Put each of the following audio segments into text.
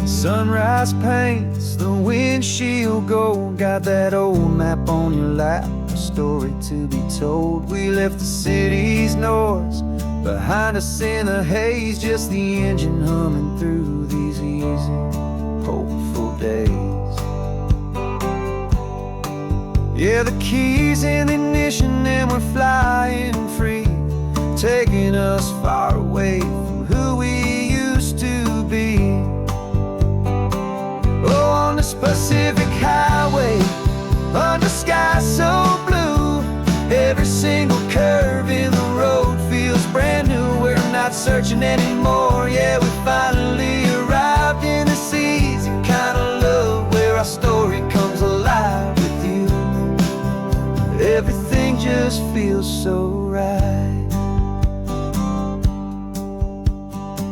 Sunrise paints the windshield gold. Got that old map on your lap, a story to be told. We left the city's noise behind us in the haze, just the engine humming through these easy, hopeful days. Yeah, the keys in the ignition and we're flying free, taking us far away from who we used to be. Oh, on this Pacific highway, under skies so blue, every single curve in the road feels brand new. We're not searching anymore, yeah, we finally arrived in this easy kind of love where our story comes alive with you. Everything just feels so right.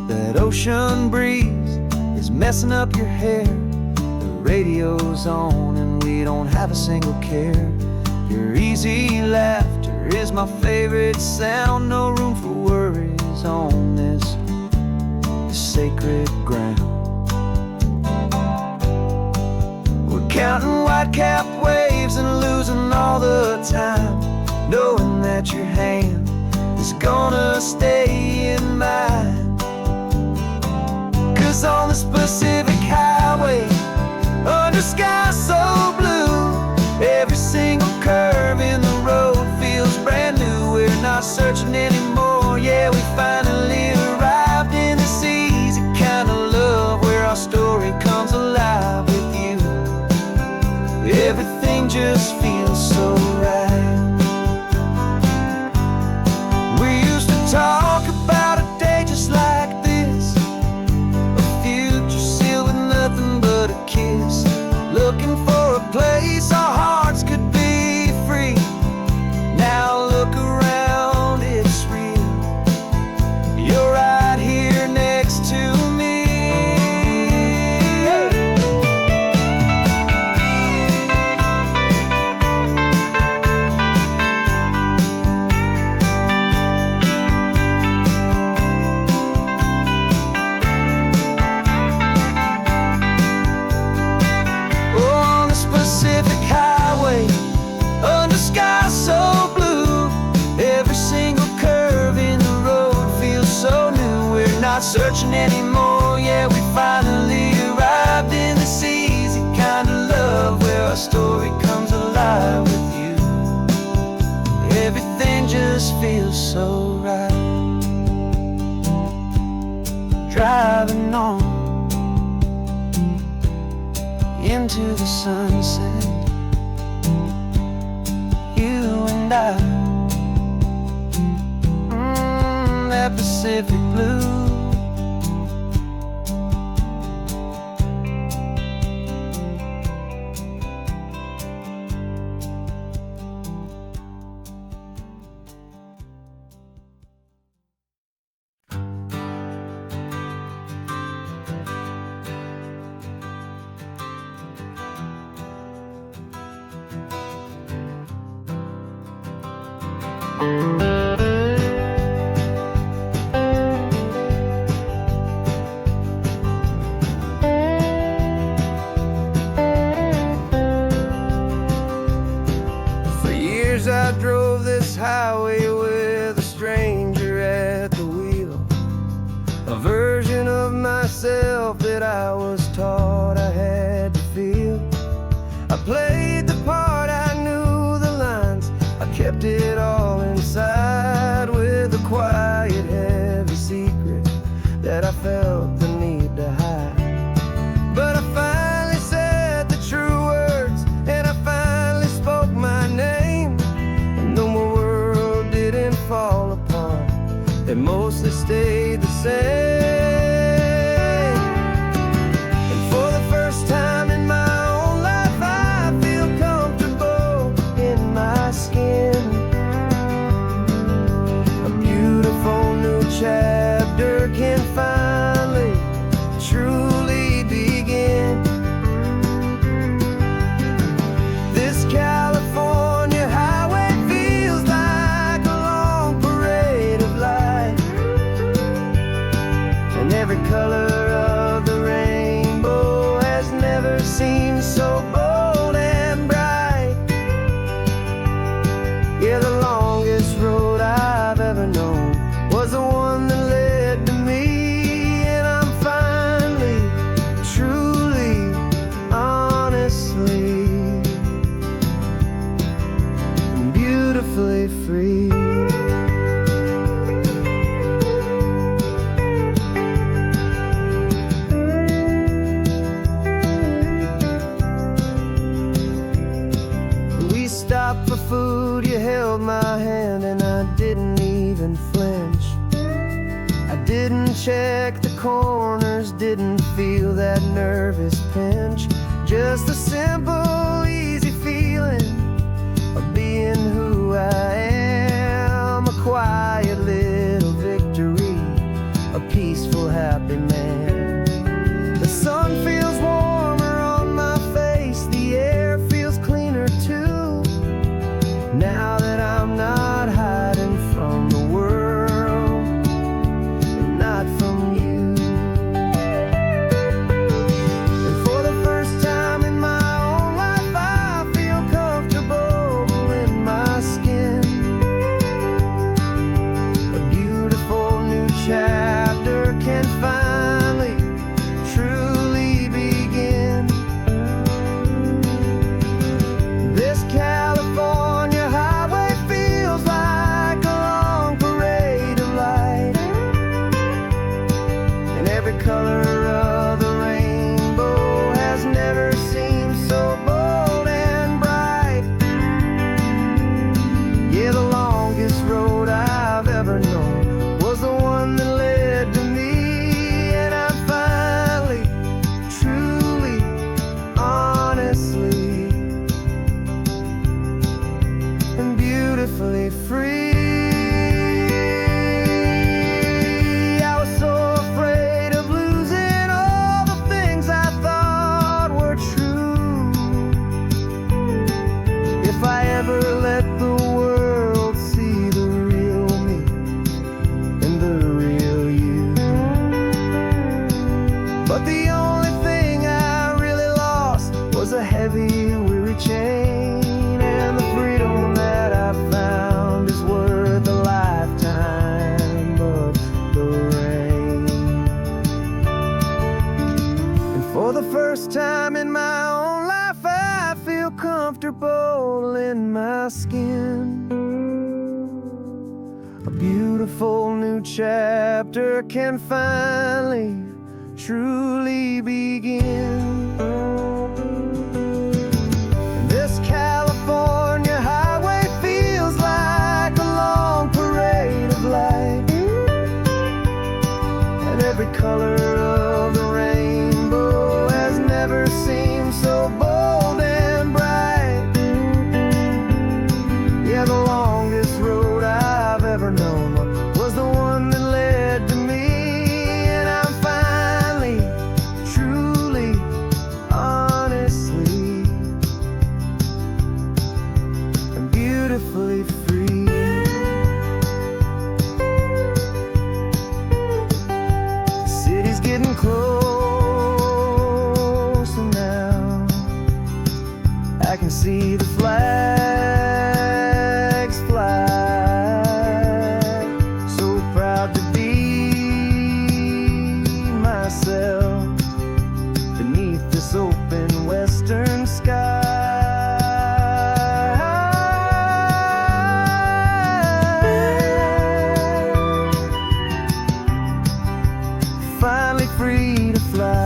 That ocean breeze is messing up your hair, the radio's on and we don't have a single care. Your easy laughter is my favorite sound. No room for worries on this sacred ground. We're counting white-capped waves and losing all the time, knowing that your hand is gonna stay in mine. 'Cause on this Pacific highway, under skies so blue, every single curve in the road feels brand new. We're not searching anymore, yeah, we finally arrived in this easy kind of love where our story comes alive with you. Everything just feels so right. We used to talk about a day just like this, a future sealed with nothing but a kiss, looking for a place our hearts could be free. Now look around, it's real. You're right here next to me. On the Pacific highway, under skies so blue, every single curve in the road feels so new. We're not searching anymore, yeah, we finally arrived in this easy kind of love where our story comes alive with you. Everything just feels so right. Driving on into the sunset, you and I, that Pacific blue. For years I drove this highway with a stranger at the wheel, a version of myself that I was taught I had to feel. I played the part, I knew the lines, I kept it all inside with a quiet, heavy secret that I felt the need to hide. But I finally said the true words, and I finally spoke my name. And though my world didn't fall apart, it mostly stayed the same. And for the first time in my own life, I feel comfortable in my skin. A beautiful new chapter can finally truly begin. This California highway feels like a long parade of light, and every color of the rainbow and flinch. I didn't check the corners, didn't feel that nervous pinch. Just a simple, easy feeling of being who I am. A quiet little victory, a peaceful, happy man. The sun feels warmer on my face, the air feels cleaner too. Now that I'm not hiding from the world, and not from you. And for the first time in my own life, I feel comfortable in my skin. A beautiful new chapter can finally, truly begin. This California highway feels like a long parade of light, and every color of the rainbow has never seemed so bold and bright. Yeah, the longest road I've ever known was the one that led to me, and I'm finally, truly, honestly, and beautifully free. I was so afraid of losing all the things I thought were true. If I ever let the world see the real me and the real you. But the only thing I really lost was a heavy, weary chain, and the freedom that I found is worth a lifetime of the rain. And for the first time in my own life, I feel comfortable in my skin. A beautiful new chapter can finally, truly begin. And this California highway feels like a long parade of light, and every color of the rainbow has never seemed so bold and bright. Yeah, the longest road I've ever known was the one that led to me, and I'm finally, truly, honestly, and beautifully free. The city's getting closer now. I can see the flags fly. So proud to be myself beneath this open western sky. Finally free to fly.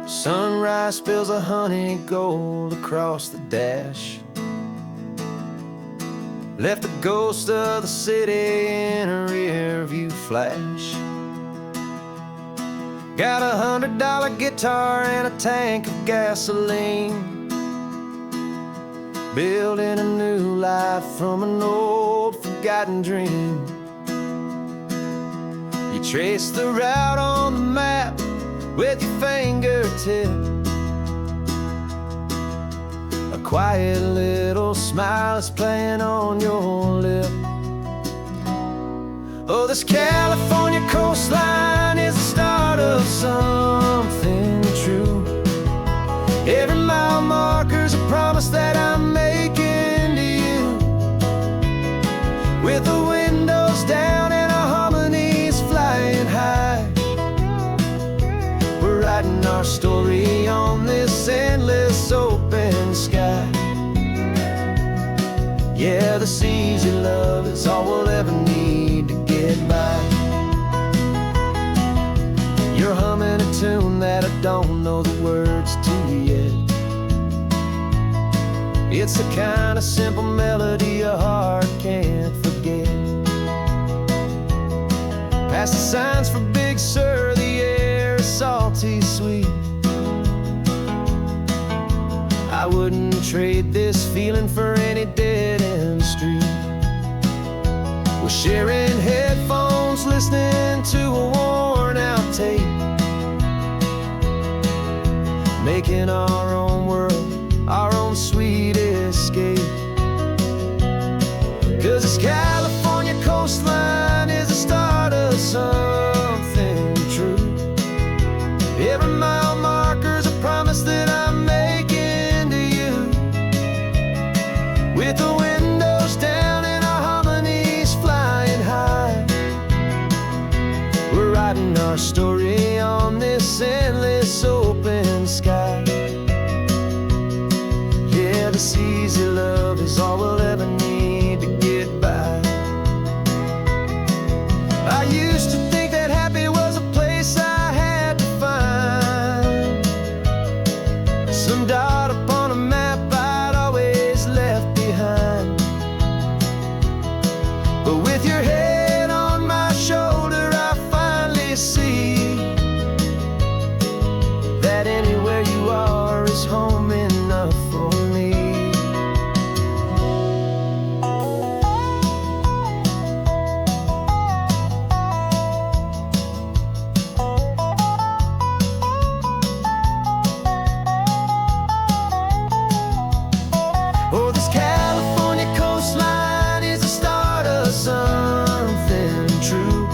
Sunrise spills a honey gold across the dash. Left the ghost of the city in a rear view flash. Got a $100 guitar and a tank of gasoline, building a new life from an old forgotten dream. You trace the route on the map with your fingertip, a quiet little smile is playing on your lip. Oh, this California coastline is the start of something true. Every mile marker's a promise that I'm making to you. tune that I don't know the words to yet. It's the kind of simple melody a heart can't forget. Past the signs for Big Sur, the air is salty sweet. I wouldn't trade this feeling for any dead-end street. We're sharing headphones, listening to a worn-out tape, making our own world, our own sweet escape. 'Cause this California coastline is the start of something true. Every mile marker's a promise that I'm making to you. With the windows down and our harmonies flying high, we're writing our story on this endless open sky. Yeah, this easy love is all we'll ever need to get by. I used to think that happy was a place I had to find, some dot upon a map I'd always left behind. But with your head on my shoulder, I finally see that anywhere you are is home enough for me. Oh, this California coastline is the start of something true.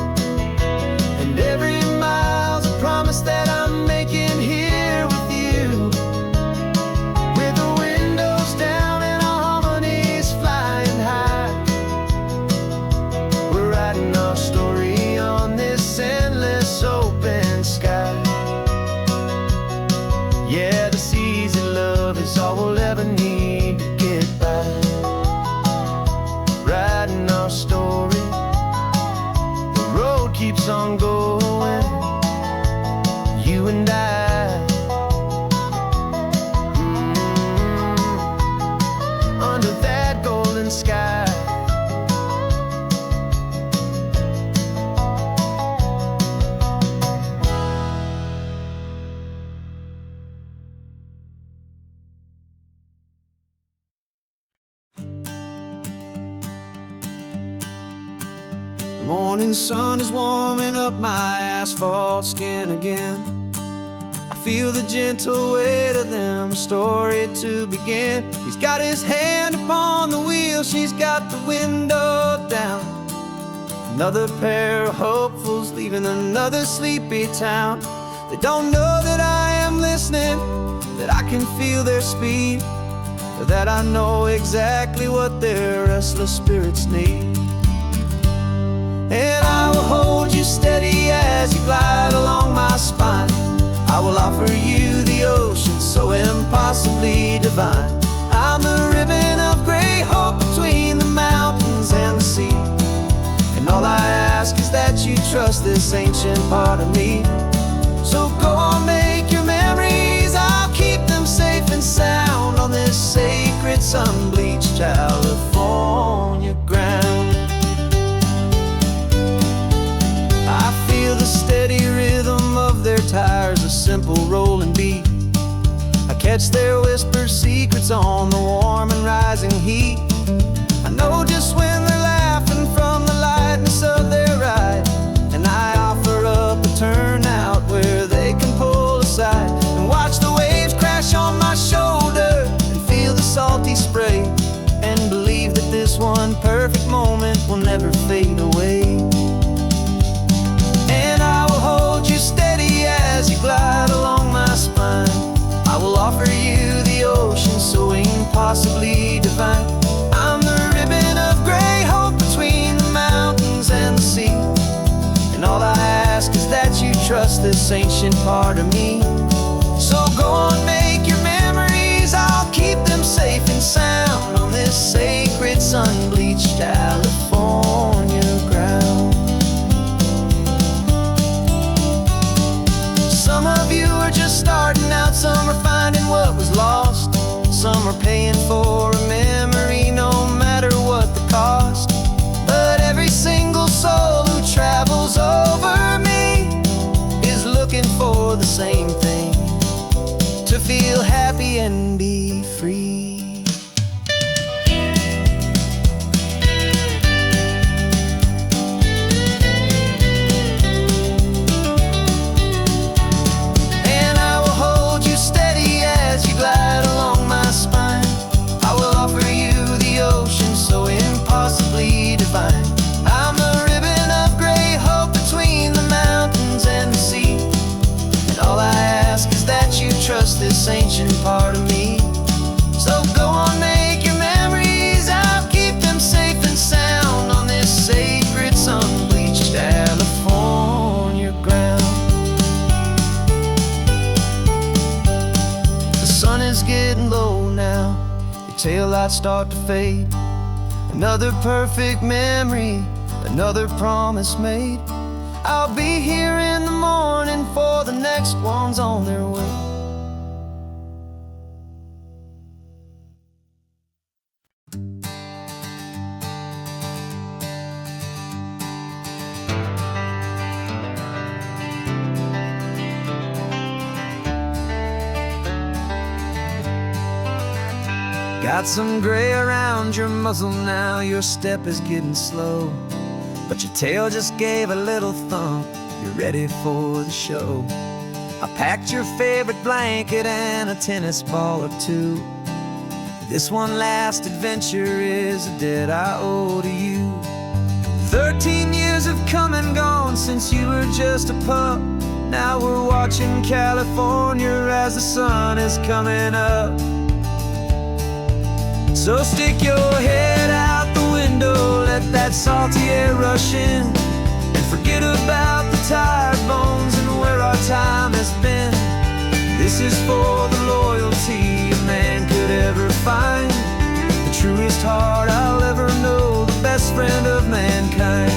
And every mile's a promise that I'm making here with you. With the windows down and our harmonies flying high, we're writing our story on this endless open sky. Yeah, this easy love is all we'll ever need to get by. Writing our story, the road keeps on going, you and I. Under that golden sky. The morning sun is warming up my asphalt skin again. I feel the gentle weight of them, story to begin. He's got his hand upon the wheel, she's got the window down. Another pair of hopefuls leaving another sleepy town. They don't know that I am listening, that I can feel their speed, or that I know exactly what their restless spirits need. And I will hold you steady as you glide along my spine. I will offer you the ocean so impossibly divine. I'm the ribbon of gray hope between the mountains and the sea. And all I ask is that you trust this ancient part of me. So go on, make your memories, I'll keep them safe and sound on this sacred sun-bleached California ground. I feel the steady rhythm of their tires, a simple rolling beat. I catch their whispered secrets on the warm and rising heat. I know just when they're laughing from the lightness of their ride, and I offer up a turnout where they can pull aside and watch the waves crash on my shoulder and feel the salty spray, and believe that this one perfect moment will never fade away. And I will hold you steady as you glide along my spine. I will offer you the ocean so impossibly divine. I'm the ribbon of gray hope between the mountains and the sea. And all I ask is that you trust this ancient part of me. So go on, make your memories, I'll keep them safe and sound on this sacred sun-bleached California ground. Some of can be free. And I will hold you steady as you glide along my spine. I will offer you the ocean so impossibly divine. I'm the ribbon of gray hope between the mountains and the sea. And all I ask is that you trust this ancient part of me. So go on, make your memories, I'll keep them safe and sound on this sacred sun-bleached California ground. The sun is getting low now, your taillights start to fade. Another perfect memory, another promise made. I'll be here in the morning for the next ones on their way. Got some gray around your muzzle now, your step is getting slow, but your tail just gave a little thump, you're ready for the show. I packed your favorite blanket and a tennis ball or two. This one last adventure is a debt I owe to you. 13 years have come and gone since you were just a pup. Now we're watching California as the sun is coming up. So stick your head out the window, let that salty air rush in, and forget about the tired bones and where our time has been. This is for the loyalty a man could ever find, the truest heart I'll ever know, the best friend of mankind.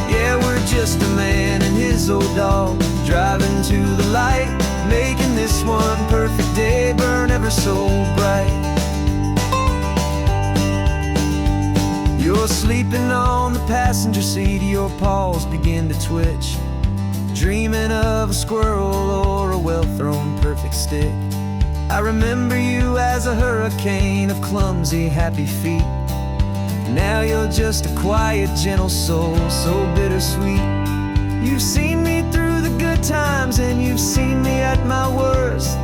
Yeah, we're just a man and his old dog, driving to the light, making this one perfect day burn ever so bright. You're sleeping on the passenger seat, your paws begin to twitch, dreaming of a squirrel or a well-thrown perfect stick. I remember you as a hurricane of clumsy, happy feet. Now you're just a quiet, gentle soul, so bittersweet. You've seen me through the good times and you've seen me at my worst.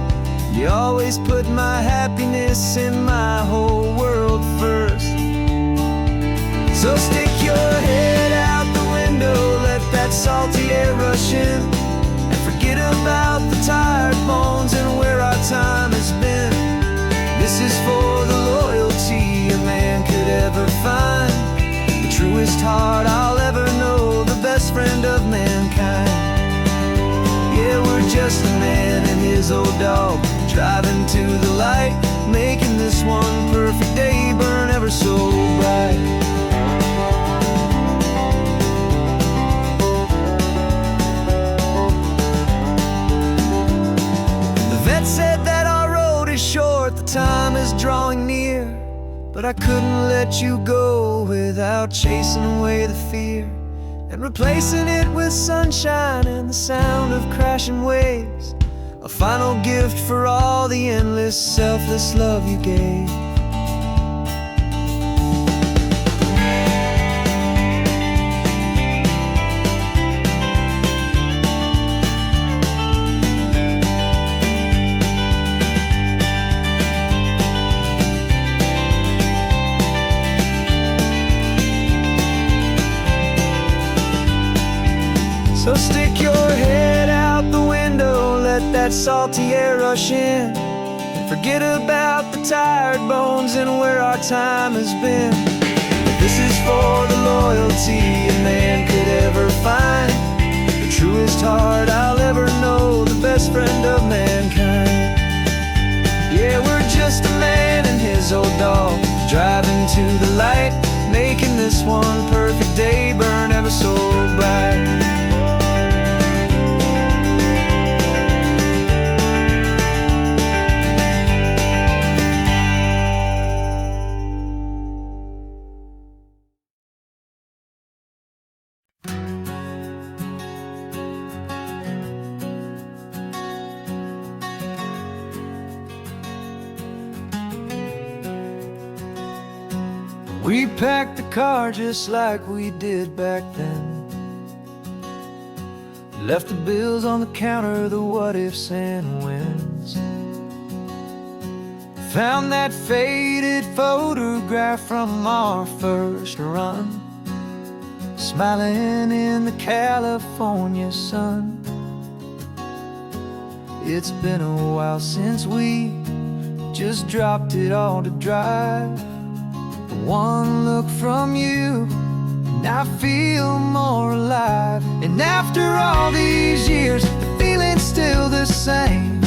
You always put my happiness in my whole world first. So stick your head out the window, let that salty air rush in, and forget about the tired bones and where our time has been. This is for the loyalty a man could ever find, the truest heart I'll ever know, the best friend of mankind. Yeah, we're just a man and his old dog, driving to the light, making this one perfect day burn ever so bright. Said that our road is short, the time is drawing near, but I couldn't let you go without chasing away the fear and replacing it with sunshine and the sound of crashing waves, a final gift for all the endless, selfless love you gave. So stick your head out the window, let that salty air rush in, and forget about the tired bones and where our time has been. This is for the loyalty a man could ever find, the truest heart I'll ever know, the best friend of mankind. Yeah, we're just a man and his old dog, driving to the light, making this one perfect day burn ever so bright. We packed the car just like we did back then. Left the bills on the counter, the what ifs and whens. Found that faded photograph from our first run, smiling in the California sun. It's been a while since we just dropped it all to drive. One look from you and I feel more alive. And after all these years, the feeling's still the same.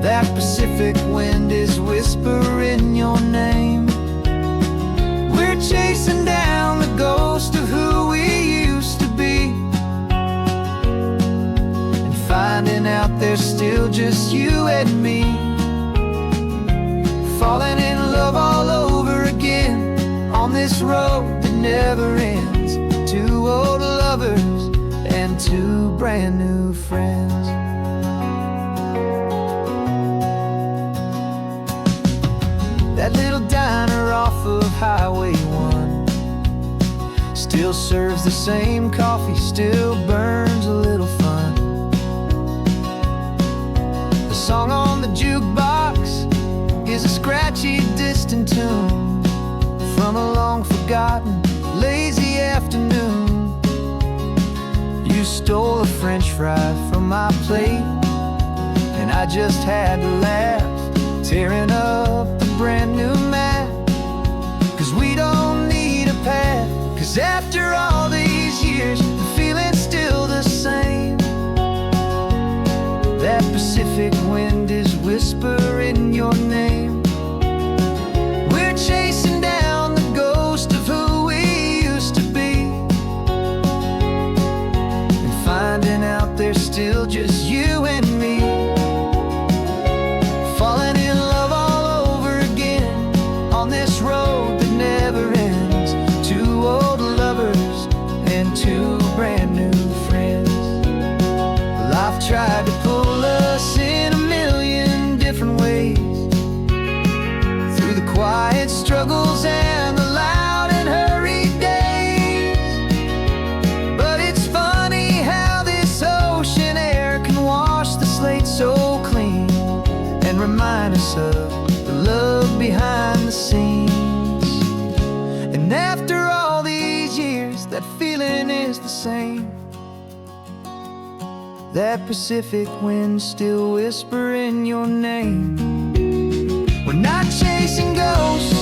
That Pacific wind is whispering your name. We're chasing down the ghost of who we used to be, and finding out there's still just you and me. Falling in love all over again on this road that never ends. Two old lovers and two brand new friends. That little diner off of Highway 1 still serves the same coffee, still burns a little fun. The song on the jukebox is a scratchy, distant tune from a long-forgotten, lazy afternoon. You stole a French fry from my plate, and I just had to laugh, tearing up the brand new map. 'Cause we don't need a path, 'cause after all these years, the feeling's still the same. That Pacific wind is whispering your name. We're chasing down the ghost of who we used to be, and finding out there's still just you and me. Falling in love all over again on this road that never ends. Two old lovers and two brand new friends. Life tried to pull us in a million different ways, through the quiet struggles and the loud and hurried days. But it's funny how this ocean air can wash the slate so clean, and remind us of the love behind the scenes. And after all these years, that feeling is the same. That Pacific wind still whispering your name. We're not chasing ghosts,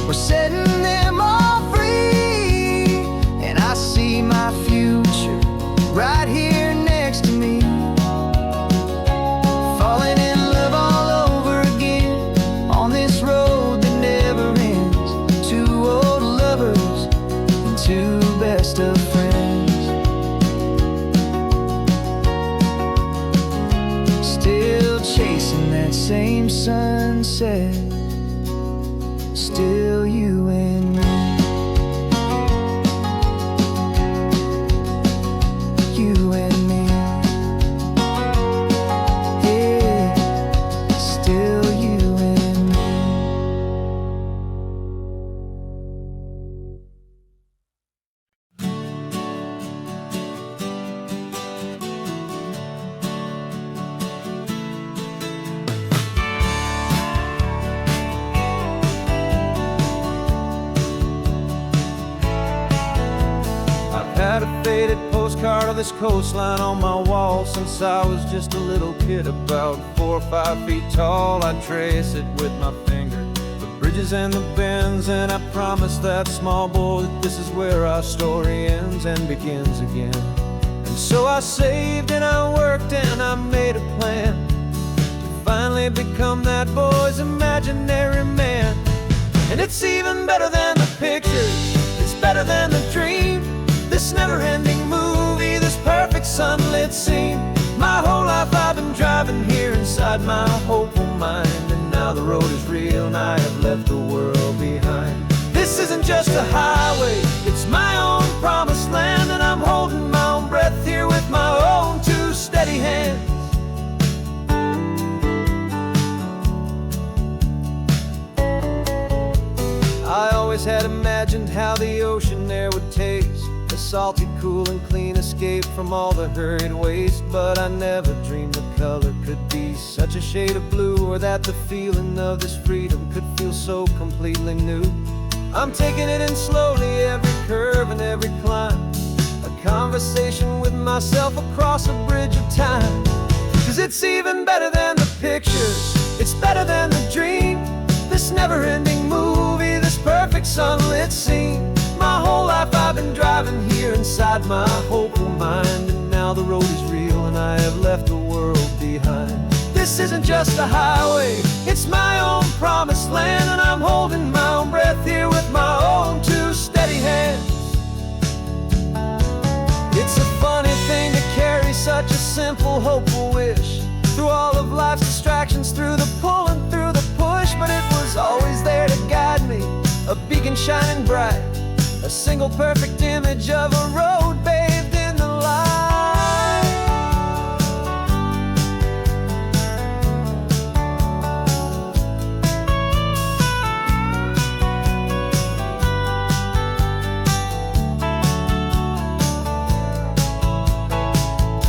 we're setting them all free. And I see my future right here next to me. Falling in love all over again on this road that never ends. Two old lovers and two best of friends. Still chasing that same sunset, still you and me. You and me. Yeah, still you and me. Had a faded postcard of this coastline on my wall since I was just a little kid, about 4 or 5 feet tall. I trace it with my finger, the bridges and the bends, and I promised that small boy that this is where our story ends and begins again. And so I saved and I worked and I made a plan to finally become that boy's imaginary man. And it's even better than the pictures, it's better than the dream. This never-ending movie, this perfect sunlit scene. My whole life I've been driving here inside my hopeful mind, and now the road is real and I have left the world behind. This isn't just a highway, it's my own promised land, and I'm holding my own breath here with my own two steady hands. imagined how the ocean air would taste, a salty, cool and clean escape from all the hurried waste. But I never dreamed the color could be such a shade of blue, or that the feeling of this freedom could feel so completely new. I'm taking it in slowly, every curve and every climb, a conversation with myself across a bridge of time. 'Cause it's even better than the pictures, it's better than the dream, this never-ending movie, this perfect sunlit scene. My whole life I've been driving here inside my hopeful mind, and now the road is real and I have left the world behind. This isn't just a highway, it's my own promised land, and I'm holding my own breath here with my own two steady hands. It's a funny thing to carry such a simple, hopeful wish through all of life's distractions, through the pull and through the push. But it was always there to guide me, a beacon shining bright, a single perfect image of a road bathed in the light.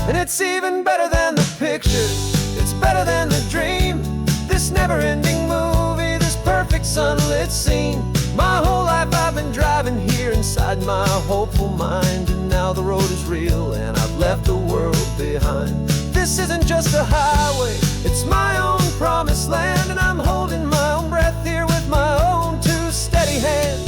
And it's even better than the pictures, it's better than the dream, this never-ending movie, this perfect sunlit scene. My whole life I've been driving here inside my hopeful mind, and now the road is real and I've left the world behind. This isn't just a highway, it's my own promised land, and I'm holding my own breath here with my own two steady hands.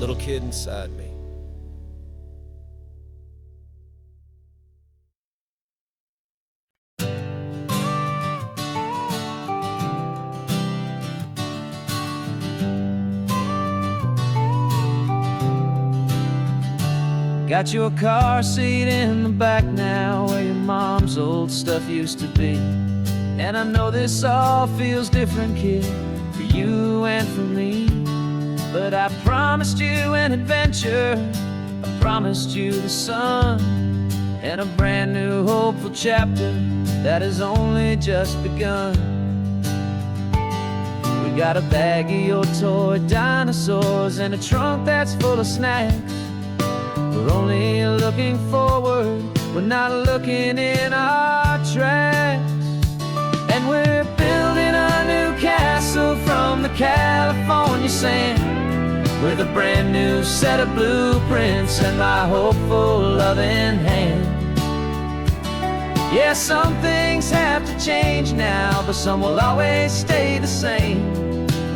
Little kid inside me. Got your car seat in the back now, where your mom's old stuff used to be. And I know this all feels different, kid, for you and for me. But I promised you an adventure, I promised you the sun, and a brand new hopeful chapter that has only just begun. We got a bag of your toy dinosaurs and a trunk that's full of snacks. We're only looking forward, we're not looking in our tracks. And we're building a new castle from the California sand, with a brand new set of blueprints and my hopeful loving hand. Yeah, some things have to change now, but some will always stay the same,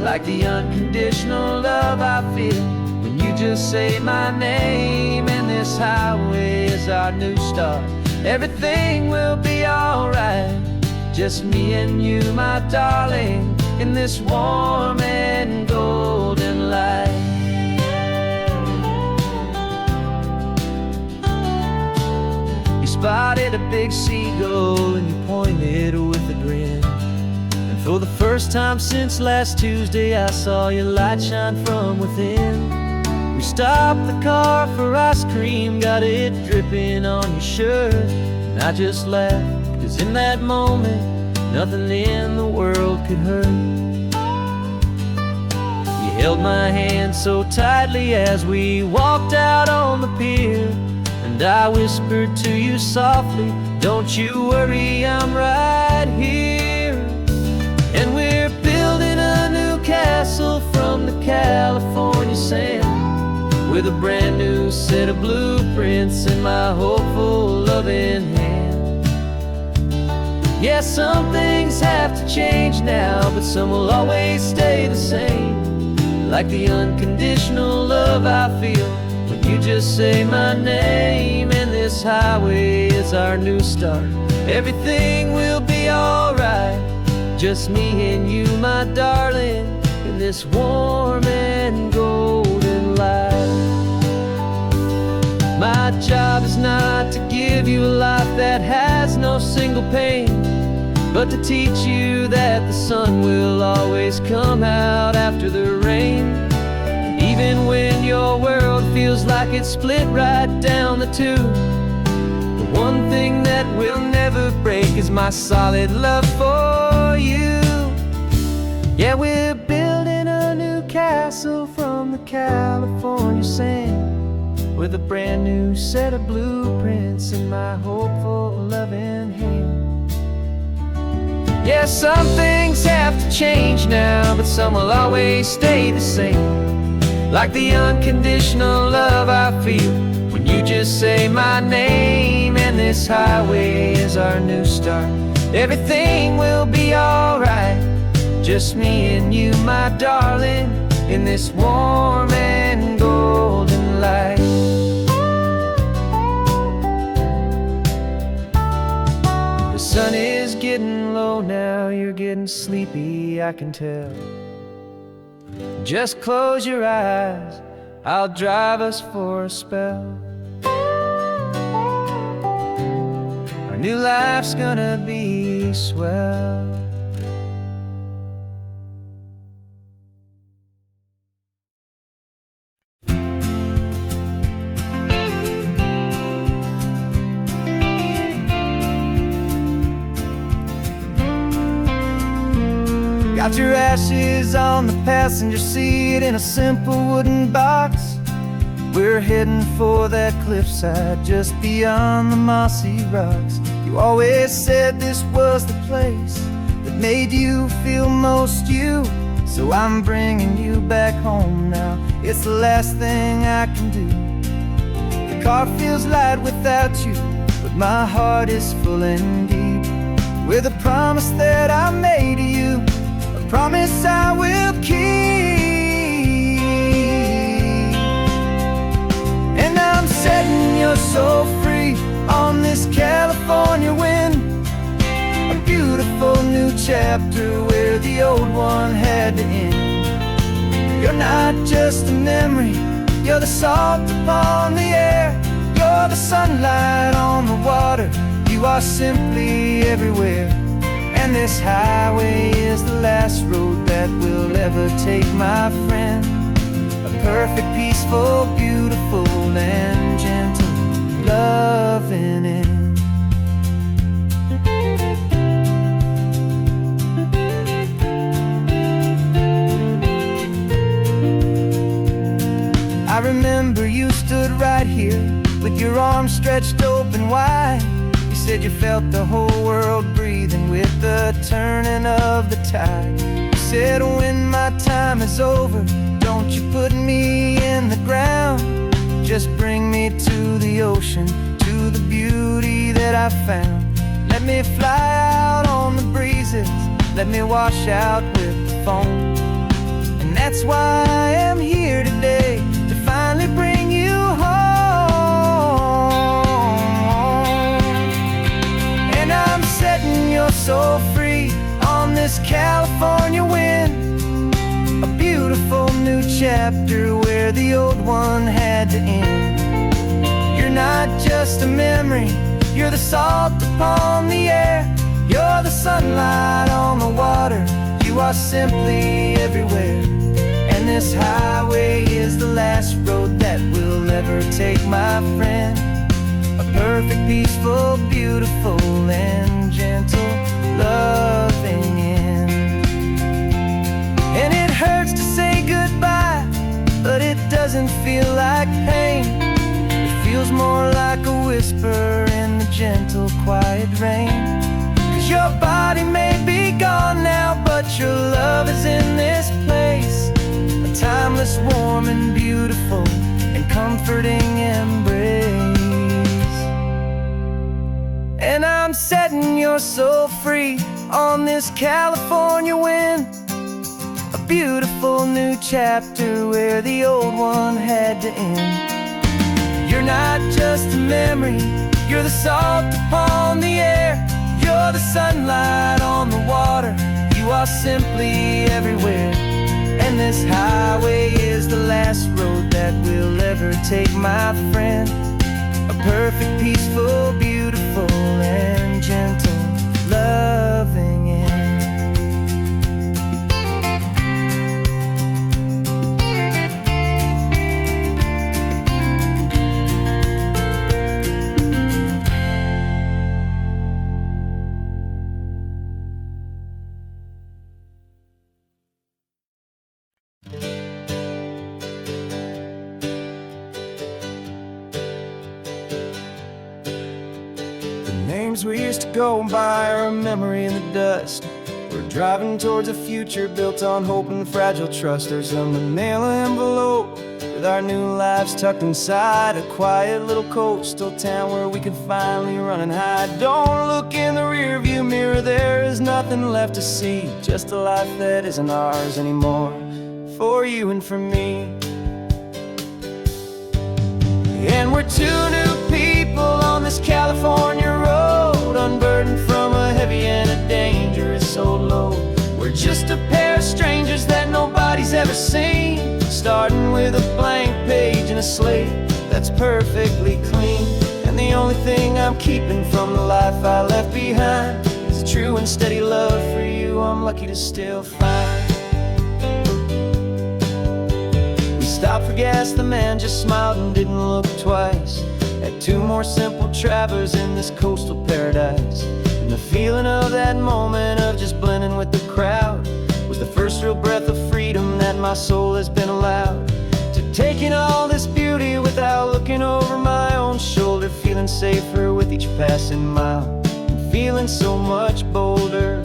like the unconditional love I feel when you just say my name. And this highway is our new start, everything will be alright, just me and you, my darling, in this warm and golden light. You spotted a big seagull and you pointed with a grin, and for the first time since last Tuesday I saw your light shine from within. We stopped the car for ice cream, got it dripping on your shirt, and I just laughed, 'cause in that moment nothing in the world could hurt. You held my hand so tightly as we walked out on the pier, and I whispered to you softly, don't you worry, I'm right here. And we're building a new castle from the California sand, with a brand new set of blueprints in my hopeful loving hand. Yeah, some things have to change now, but some will always stay the same, like the unconditional love I feel when you just say my name. And this highway is our new start, everything will be alright, just me and you, my darling, in this warm and golden light. My job is not to give you a life that has no single pain, but to teach you that the sun will always come out after the rain. And Even when your world feels like it's split right down the tube, the one thing that will never break is my solid love for you. Yeah, we're building a new castle from the California sand, with a brand new set of blueprints in my hopeful, loving hand. Yeah, some things have to change now, but some will always stay the same. Like the unconditional love I feel when you just say my name. And this highway is our new start. Everything will be alright, just me and you, my darling, in this warm and golden light. The sun is getting low now, you're getting sleepy, I can tell. Just close your eyes, I'll drive us for a spell. Our new life's gonna be swell. Got your ashes on the passenger seat in a simple wooden box. We're heading for that cliffside just beyond the mossy rocks. You always said this was the place that made you feel most you, so I'm bringing you back home now. It's the last thing I can do. The car feels light without you, but my heart is full and deep with a promise that I made to you, promise I will keep. And I'm setting your soul free on this California wind, a beautiful new chapter where the old one had to end. You're not just a memory, you're the salt upon the air, you're the sunlight on the water, you are simply everywhere. And this highway is the last road that we'll ever take, my friend. A perfect, peaceful, beautiful, and gentle loving end. I remember you stood right here with your arms stretched open wide. You said you felt the whole world breathing with the turning of the tide. You said when my time is over, don't you put me in the ground, just bring me to the ocean, to the beauty that I found. Let me fly out on the breezes, let me wash out with the foam. And that's why I am here today, to finally bring you home. I'm setting your soul free on this California wind, a beautiful new chapter where the old one had to end. You're not just a memory, you're the salt upon the air, you're the sunlight on the water, you are simply everywhere. And this highway is the last road that we'll ever take, my friend. A perfect, peaceful, beautiful, and gentle loving end. And it hurts to say goodbye, but it doesn't feel like pain. It feels more like a whisper in the gentle, quiet rain. 'Cause your body may be gone now, but your love is in this place, a timeless, warm, and beautiful, and comforting embrace. And I'm setting your soul free on this California wind, a beautiful new chapter where the old one had to end. You're not just a memory, you're the salt upon the air, you're the sunlight on the water, you are simply everywhere. And this highway is the last road that we'll ever take, my friend. A perfect, peaceful, beautiful, and gentle loving end. dreams we used to go by are a memory in the dust. We're driving towards a future built on hope and fragile trust. There's a manila envelope with our new lives tucked inside, a quiet little coastal town where we can finally run and hide. Don't look in the rearview mirror, there is nothing left to see, just a life that isn't ours anymore, for you and for me. And we're two new people on this California road, unburdened from a heavy and a dangerous old load. We're just a pair of strangers that nobody's ever seen, starting with a blank page and a slate that's perfectly clean. And the only thing I'm keeping from the life I left behind is a true and steady love for you I'm lucky to still find. We stopped for gas, the man just smiled and didn't look twice. Had two more simple travelers in this coastal paradise. And the feeling of that moment of just blending with the crowd was the first real breath of freedom that my soul has been allowed to take in all this beauty without looking over my own shoulder, feeling safer with each passing mile and feeling so much bolder.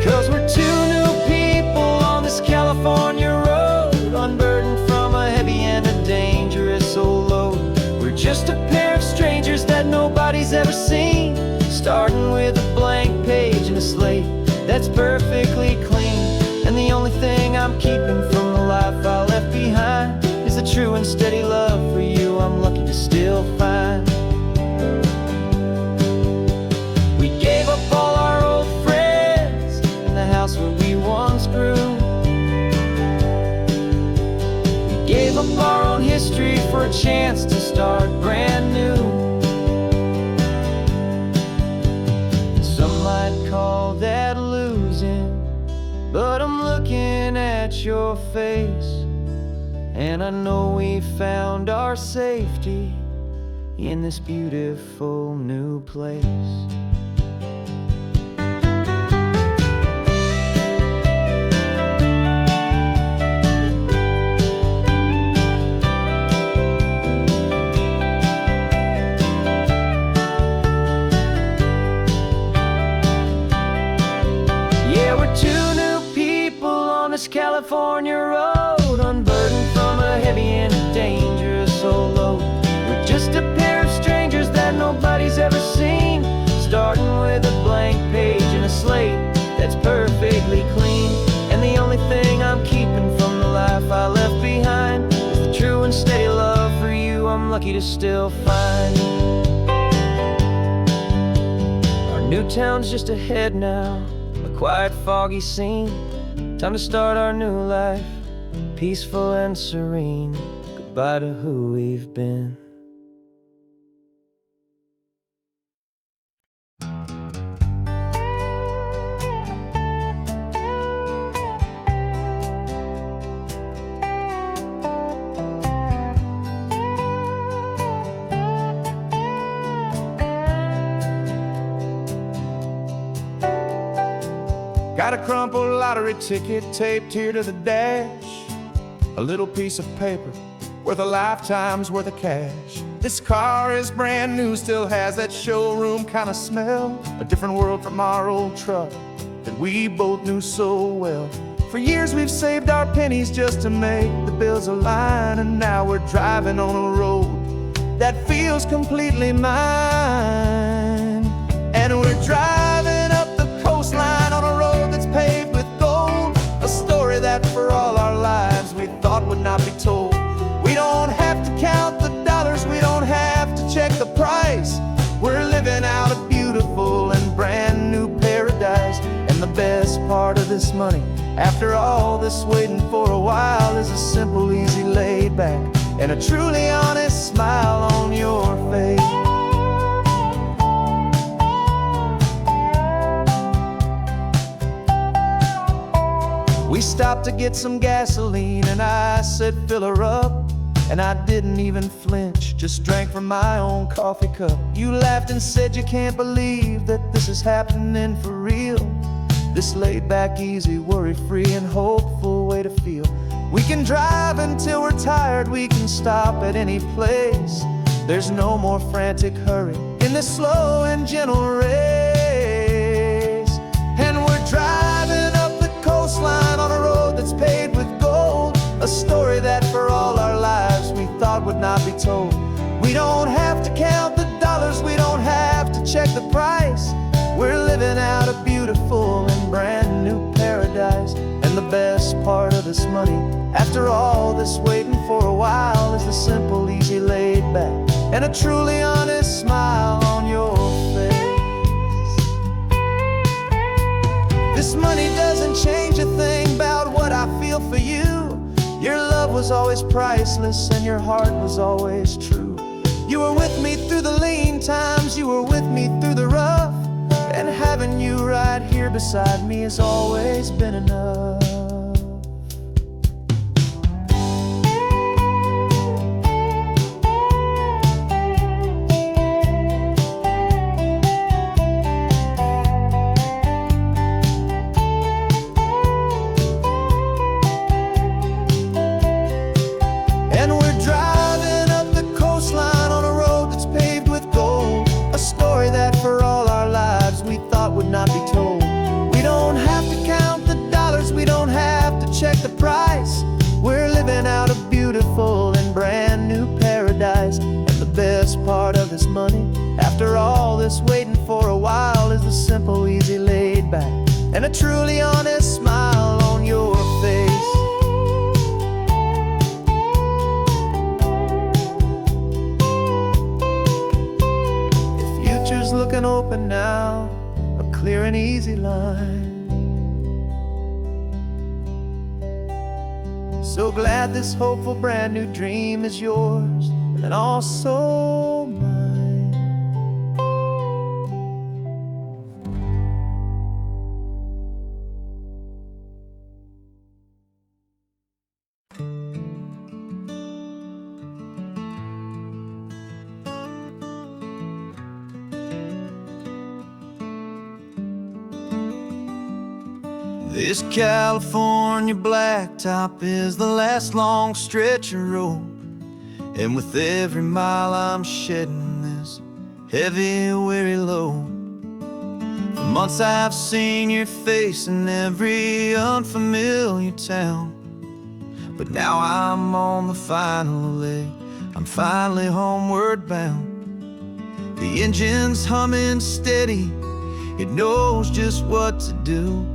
'Cause we're two new people on this California road, unburdened from a heavy and a dangerous old load. We're just a pair of strangers that nobody's ever seen, starting with a blank page and a slate that's perfectly clean. And the only thing I'm keeping from the life I left behind is the true and steady love for you I'm lucky to still find. We gave up all our old friends and the house where we once grew. We gave up our own history for a chance to start brand new. Some might call that losing, but I'm looking at your face, and I know we found our safety in this beautiful new place. California road, unburdened from a heavy and a dangerous old load. We're just a pair of strangers that nobody's ever seen, starting with a blank page and a slate that's perfectly clean. And the only thing I'm keeping from the life I left behind is the true and steady love for you I'm lucky to still find. Our new town's just ahead now, a quiet foggy scene. Time to start our new life, peaceful and serene. Goodbye to who we've been. Got a crumpled lottery ticket taped here to the dash, a little piece of paper worth a lifetime's worth of cash. This car is brand new, still has that showroom kind of smell, a different world from our old truck that we both knew so well. For years we've saved our pennies just to make the bills align, and now we're driving on a road that feels completely mine. And we're driving up the coastline on a road that's paved with gold, a story that for all our lives we thought would not be told. We don't have to count the dollars, we don't have to check the price. We're living out a beautiful and brand new paradise. And the best part of this money, after all this waiting for a while, is a simple, easy, laid back and a truly honest smile on your face. We stopped to get some gasoline and I said fill her up, and I didn't even flinch, just drank from my own coffee cup. You laughed and said you can't believe that this is happening for real. This laid back, easy, worry-free and hopeful way to feel. We can drive until we're tired, we can stop at any place. There's no more frantic hurry, in this slow and gentle race. And we're driving up the coastline on a road that's paved with gold, a story that for all our lives we thought would not be told. We don't have to count the dollars, we don't have to check the price. We're living out a beautiful and brand new paradise. And the best part of this money, after all this waiting for a while, is the simple, easy, laid back, and a truly honest smile on your face. This money doesn't change a thing about what I feel for you. Your love was always priceless and your heart was always true. You were with me through the lean times, you were with me through the rough, and having you right here beside me has always been enough. And we're driving up the coastline on a road that's paved with gold, a story that for all our lives we thought would not be told. We don't have to count the dollars, we don't have to check the price. We're living out a beautiful and brand new paradise. And the best part of this money, after all this waiting for a while, is the simple, easy, laid back, and a truly honest smile on your face. Looking open now, a clear and easy line. So glad this hopeful brand new dream is yours and also mine. This California blacktop is the last long stretch of road, and with every mile I'm shedding this heavy, weary load. For months I've seen your face in every unfamiliar town, but now I'm on the final leg, I'm finally homeward bound. The engine's humming steady, it knows just what to do.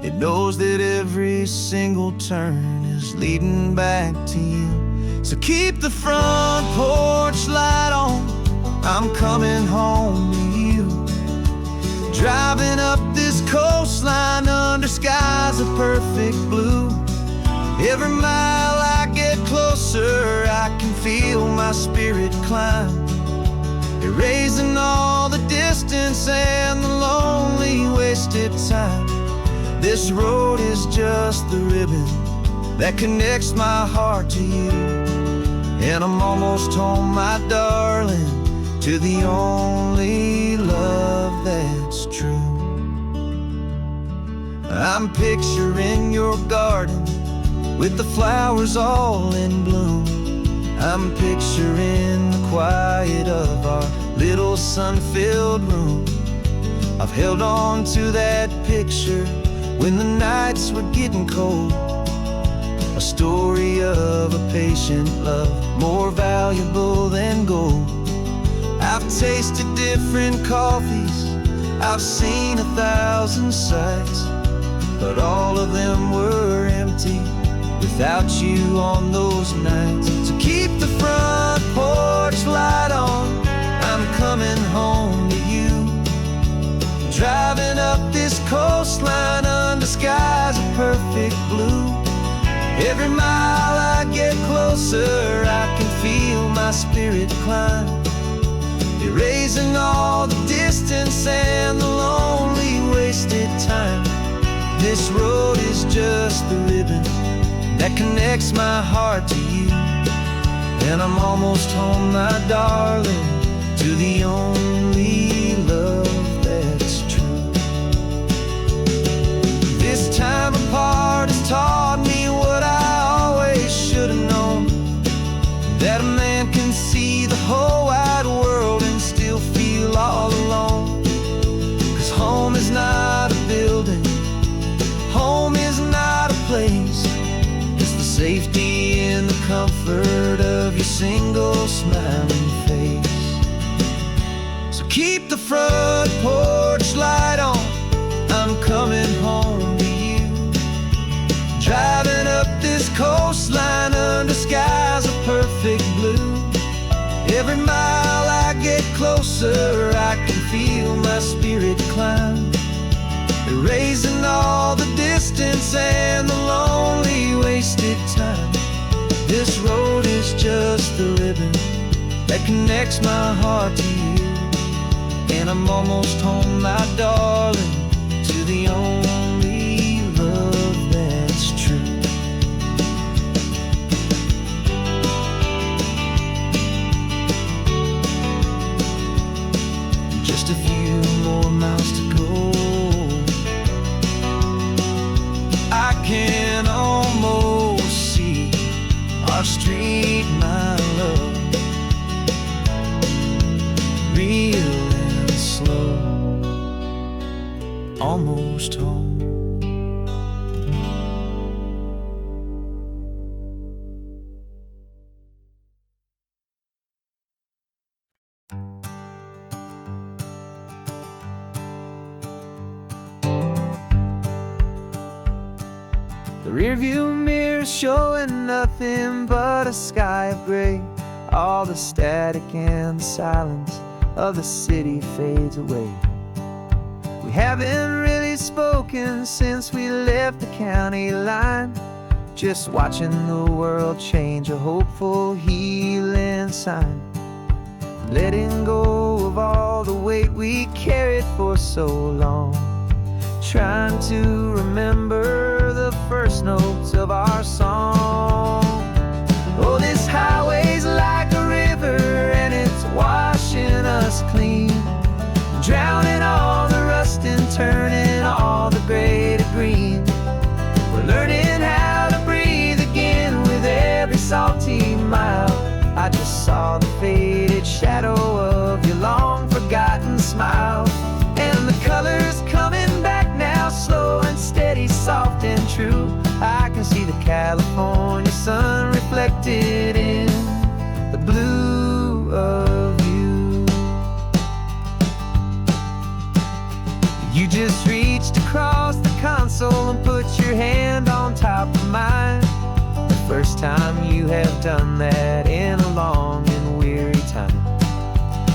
It knows that every single turn is leading back to you. So keep the front porch light on, I'm coming home to you. Driving up this coastline under skies of perfect blue. Every mile I get closer, I can feel my spirit climb, erasing all the distance and the lonely wasted time. This road is just the ribbon that connects my heart to you, and I'm almost home, my darling, to the only love that's true. I'm picturing your garden with the flowers all in bloom. I'm picturing the quiet of our little sun-filled room. I've held on to that picture when the nights were getting cold, a story of a patient love, more valuable than gold. I've tasted different coffees, I've seen 1,000 sights, but all of them were empty without you on those nights. So keep the front porch light on, I'm coming home to you. Driving up this coastline under skies of perfect blue. Every mile I get closer, I can feel my spirit climb, erasing all the distance and the lonely wasted time. This road is just the ribbon that connects my heart to you, and I'm almost home, my darling, to the only love that's true. This time apart has taught me what I always should have known, that a man can see the whole wide world and still single smiling face. So keep the front porch light on, I'm coming home to you. Driving up this coastline under skies of perfect blue. Every mile I get closer, I can feel my spirit climb, erasing all the distance and the lonely wasted time. This road is just the ribbon that connects my heart to you, and I'm almost home, my darling, to the only love that's true. Just a few more miles to go, I can almost see our street, my love, real and slow, almost home. The rearview mirror's showing nothing but a sky of gray. All the static and the silence of the city fades away. We haven't really spoken since we left the county line, just watching the world change, a hopeful healing sign. Letting go of all the weight we carried for so long, trying to remember the first notes of our song. Oh, this highway's like a river and it's washing us clean, drowning all the rust and turning all the gray to green. We're learning how to breathe again with every salty mile. I just saw the faded shadow of your long forgotten smile, and the colors coming back now, slow and steady, soft and true. I can see the California sun reflected in the blue of you. You just reached across the console and put your hand on top of mine. The first time you have done that in a long and weary time.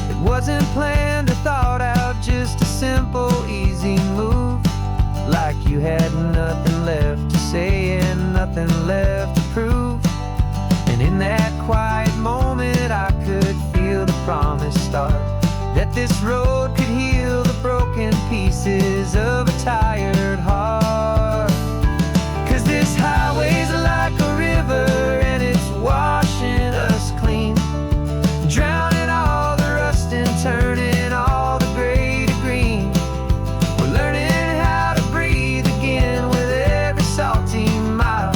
It wasn't planned or thought out, just a simple, easy move. Like you had nothing left to say and nothing left to prove. And in that quiet moment I could feel the promise start, that this road could heal the broken pieces of a tired heart. 'Cause this highway's like a river and it's washing us clean, drowning all the rust and turning all the gray to green. We're learning how to breathe again with every salty mile.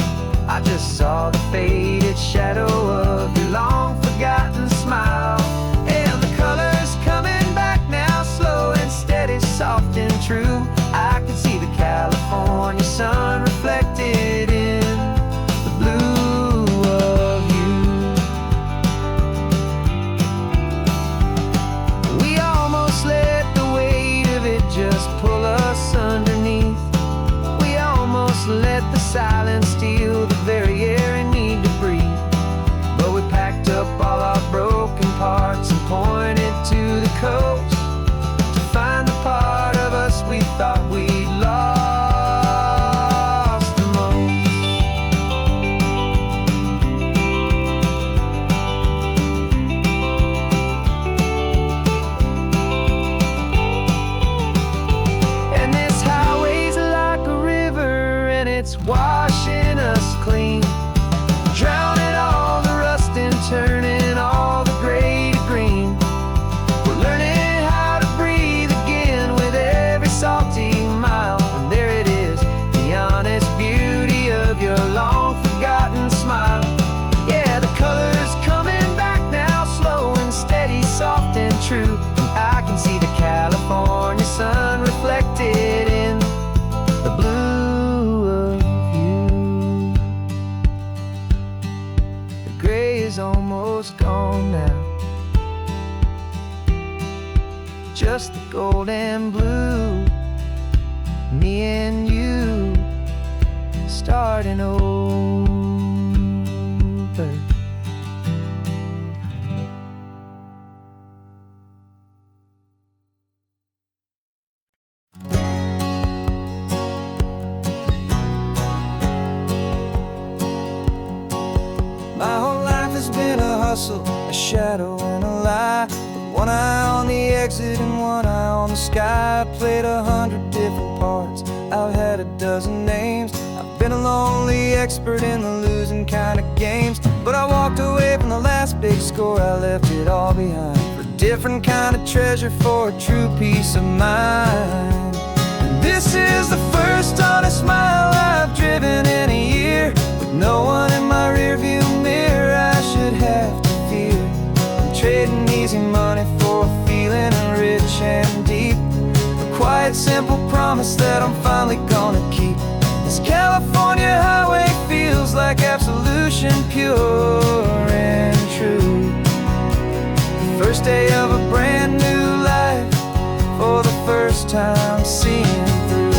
I just saw the faded shadow of your long forgotten smile, and the colors coming back now, slow and steady, soft and true. I can see the California sun reflected in the blue of you. We almost let the weight of it just pull us underneath. We almost let the silence steal the very air we need to breathe. But we packed up all our broken parts and pointed to the coast to find the part of us we thought we'd lost the most. And this highway's like a river and it's washing us clean, drowning all the rust and turning all the gray to green. We're learning how to breathe again with every salty mile. And there it is, the honest beauty of your long forgotten smile. Yeah, the colors coming back now, slow and steady, soft and true. And I can see the California sun reflected in the blue of you. The gray is almost gone. gone now. Just the gold and blue, me and you starting over. My whole life has been a hustle, a shadow and a lie. With one eye on the exit and one eye on the sky. I've played 100 different parts, I've had a dozen names. I've been a lonely expert in the losing kind of games. But I walked away from the last big score, I left it all behind for a different kind of treasure, for a true peace of mind. And this is the first honest mile I've driven in a year, with no one in my rearview mirror I should have to fear. I'm trading easy money for a feeling rich and deep, a quiet simple promise that I'm finally gonna keep. This California highway feels like absolution, pure and true. The first day of a brand new life, for the first time seeing through.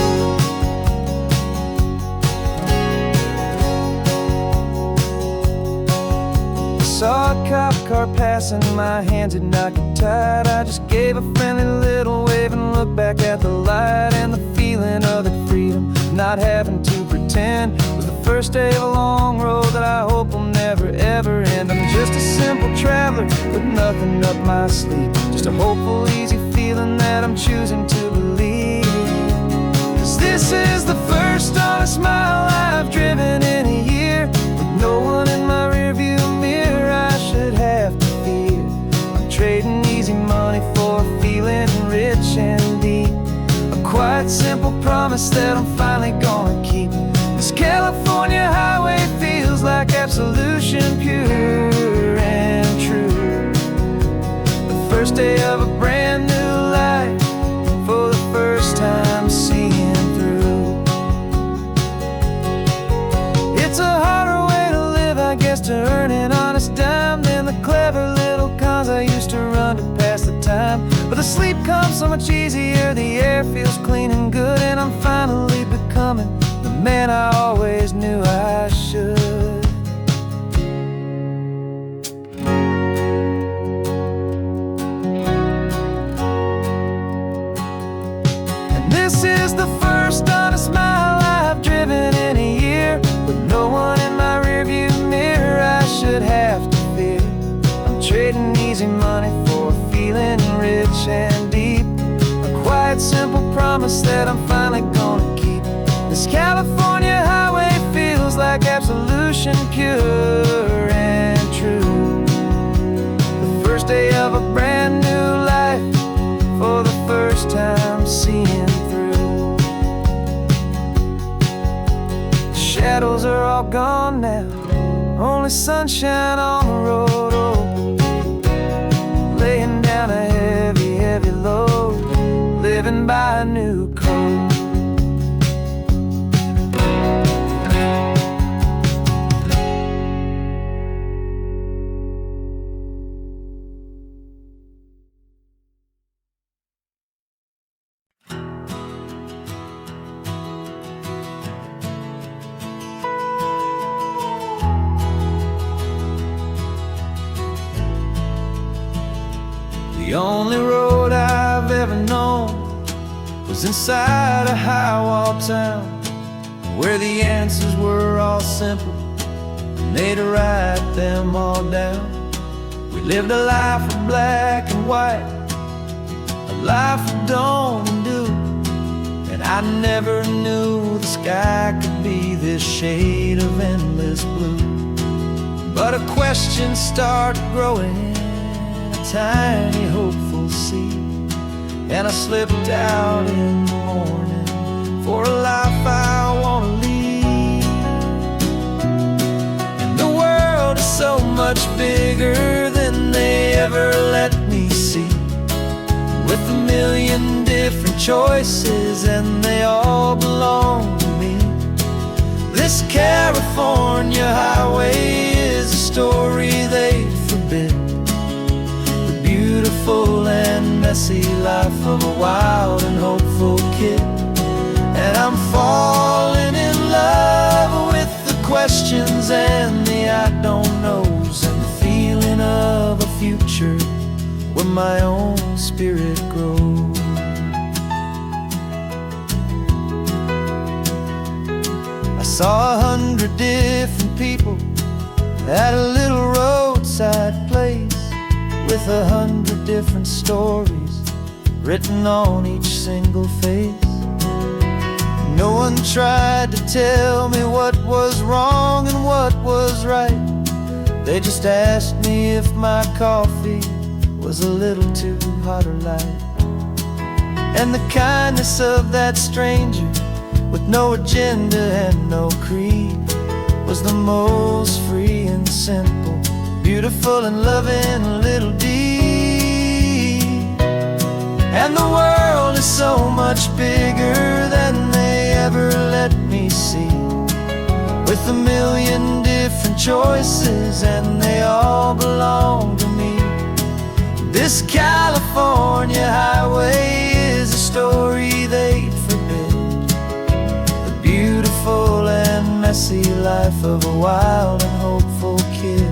Saw a cop car passing, my hands had not got tied. I just gave a friendly little wave and looked back at the light. And the feeling of the freedom, not having to pretend, was the first day of a long road that I hope will never ever end. I'm just a simple traveler with nothing up my sleeve, just a hopeful, easy feeling that I'm choosing to believe. 'Cause this is the first honest mile I've driven in a year, with no one in my rearview mirror I should have to fear. I'm trading easy money for a feeling rich and deep, a quiet simple promise that I'm finally gonna keep. This California highway feels like absolution, pure and true. The first day of a brand new life, for the first time seeing through. It's a harder way to live, I guess, to earn an honest dime than the clever little cons I used to run to pass the time. But the sleep comes so much easier, the air feels clean and good, and I'm finally becoming the man I always knew I should. And this is the first honest mile I've driven in a year, with no one in my rearview mirror I should have to fear. I'm trading easy money for a feeling rich and deep, a quiet simple promise that I'm finally gonna keep. This California highway feels like absolution, pure and true. The first day of a brand new life, for the first time seeing through. The shadows are all gone now, only sunshine on the road. Oh, laying down a heavy, heavy load, living by a new code. The only road I've ever known was inside a high-wall town, where the answers were all simple and they'd write them all down. We lived a life of black and white, a life of dawn and dew, and I never knew the sky could be this shade of endless blue. But a question started growing, tiny hopeful seed, and I slipped out in the morning for a life I want to lead. And the world is so much bigger than they ever let me see, with a million different choices and they all belong to me. This California highway is a story they forbid, messy life of a wild and hopeful kid. And I'm falling in love with the questions and the I don't knows, and the feeling of a future where my own spirit grows. I saw 100 different people at a little roadside place, with 100 different stories written on each single face. No one tried to tell me what was wrong and what was right. They just asked me if my coffee was a little too hot or light. And the kindness of that stranger, with no agenda and no creed, was the most free and simple, beautiful and loving little deed. And the world is so much bigger than they ever let me see, with a million different choices and they all belong to me. This California highway is a story they'd forbid, the beautiful and messy life of a wild and hopeful kid.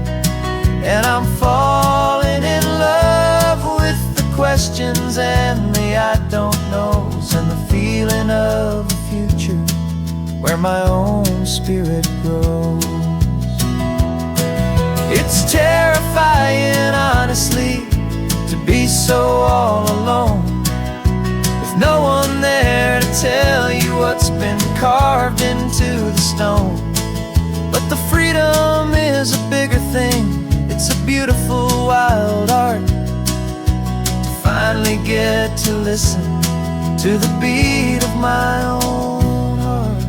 And I'm falling in love with the questions and the I don't knows, and the feeling of a future where my own spirit grows. It's terrifying, honestly, to be so all alone, with no one there to tell you what's been carved into the stone. But the freedom is a bigger thing. It's a beautiful wild art to finally get to listen to the beat of my own heart.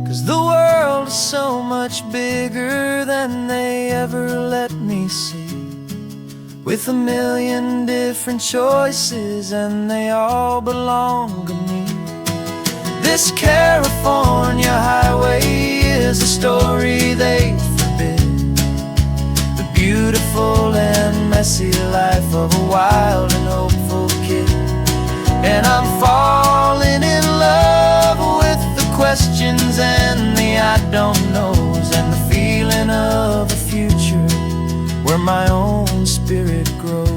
'Cause the world is so much bigger than they ever let me see, with a million different choices and they all belong to me. This California highway is a story they forbid, the beautiful and messy life of a wild and hopeful kid. And I'm falling in love with the questions and the I don't knows, and the feeling of a future where my own spirit grows.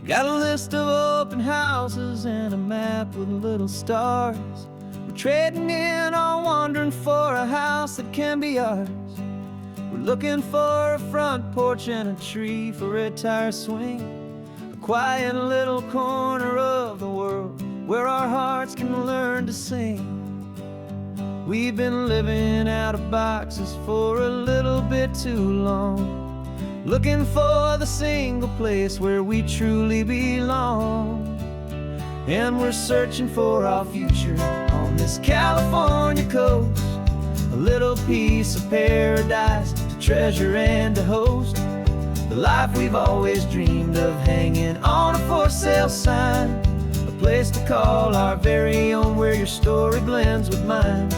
Got a list of open houses and a map with little stars. We're trading in on wandering for a house that can be ours. We're looking for a front porch and a tree for a tire swing, a quiet little corner of the world where our hearts can learn to sing. We've been living out of boxes for a little bit too long, looking for the single place where we truly belong. And we're searching for our future on this California coast, a little piece of paradise to treasure and to host, the life we've always dreamed of, hanging on a for sale sign, a place to call our very own, where your story blends with mine.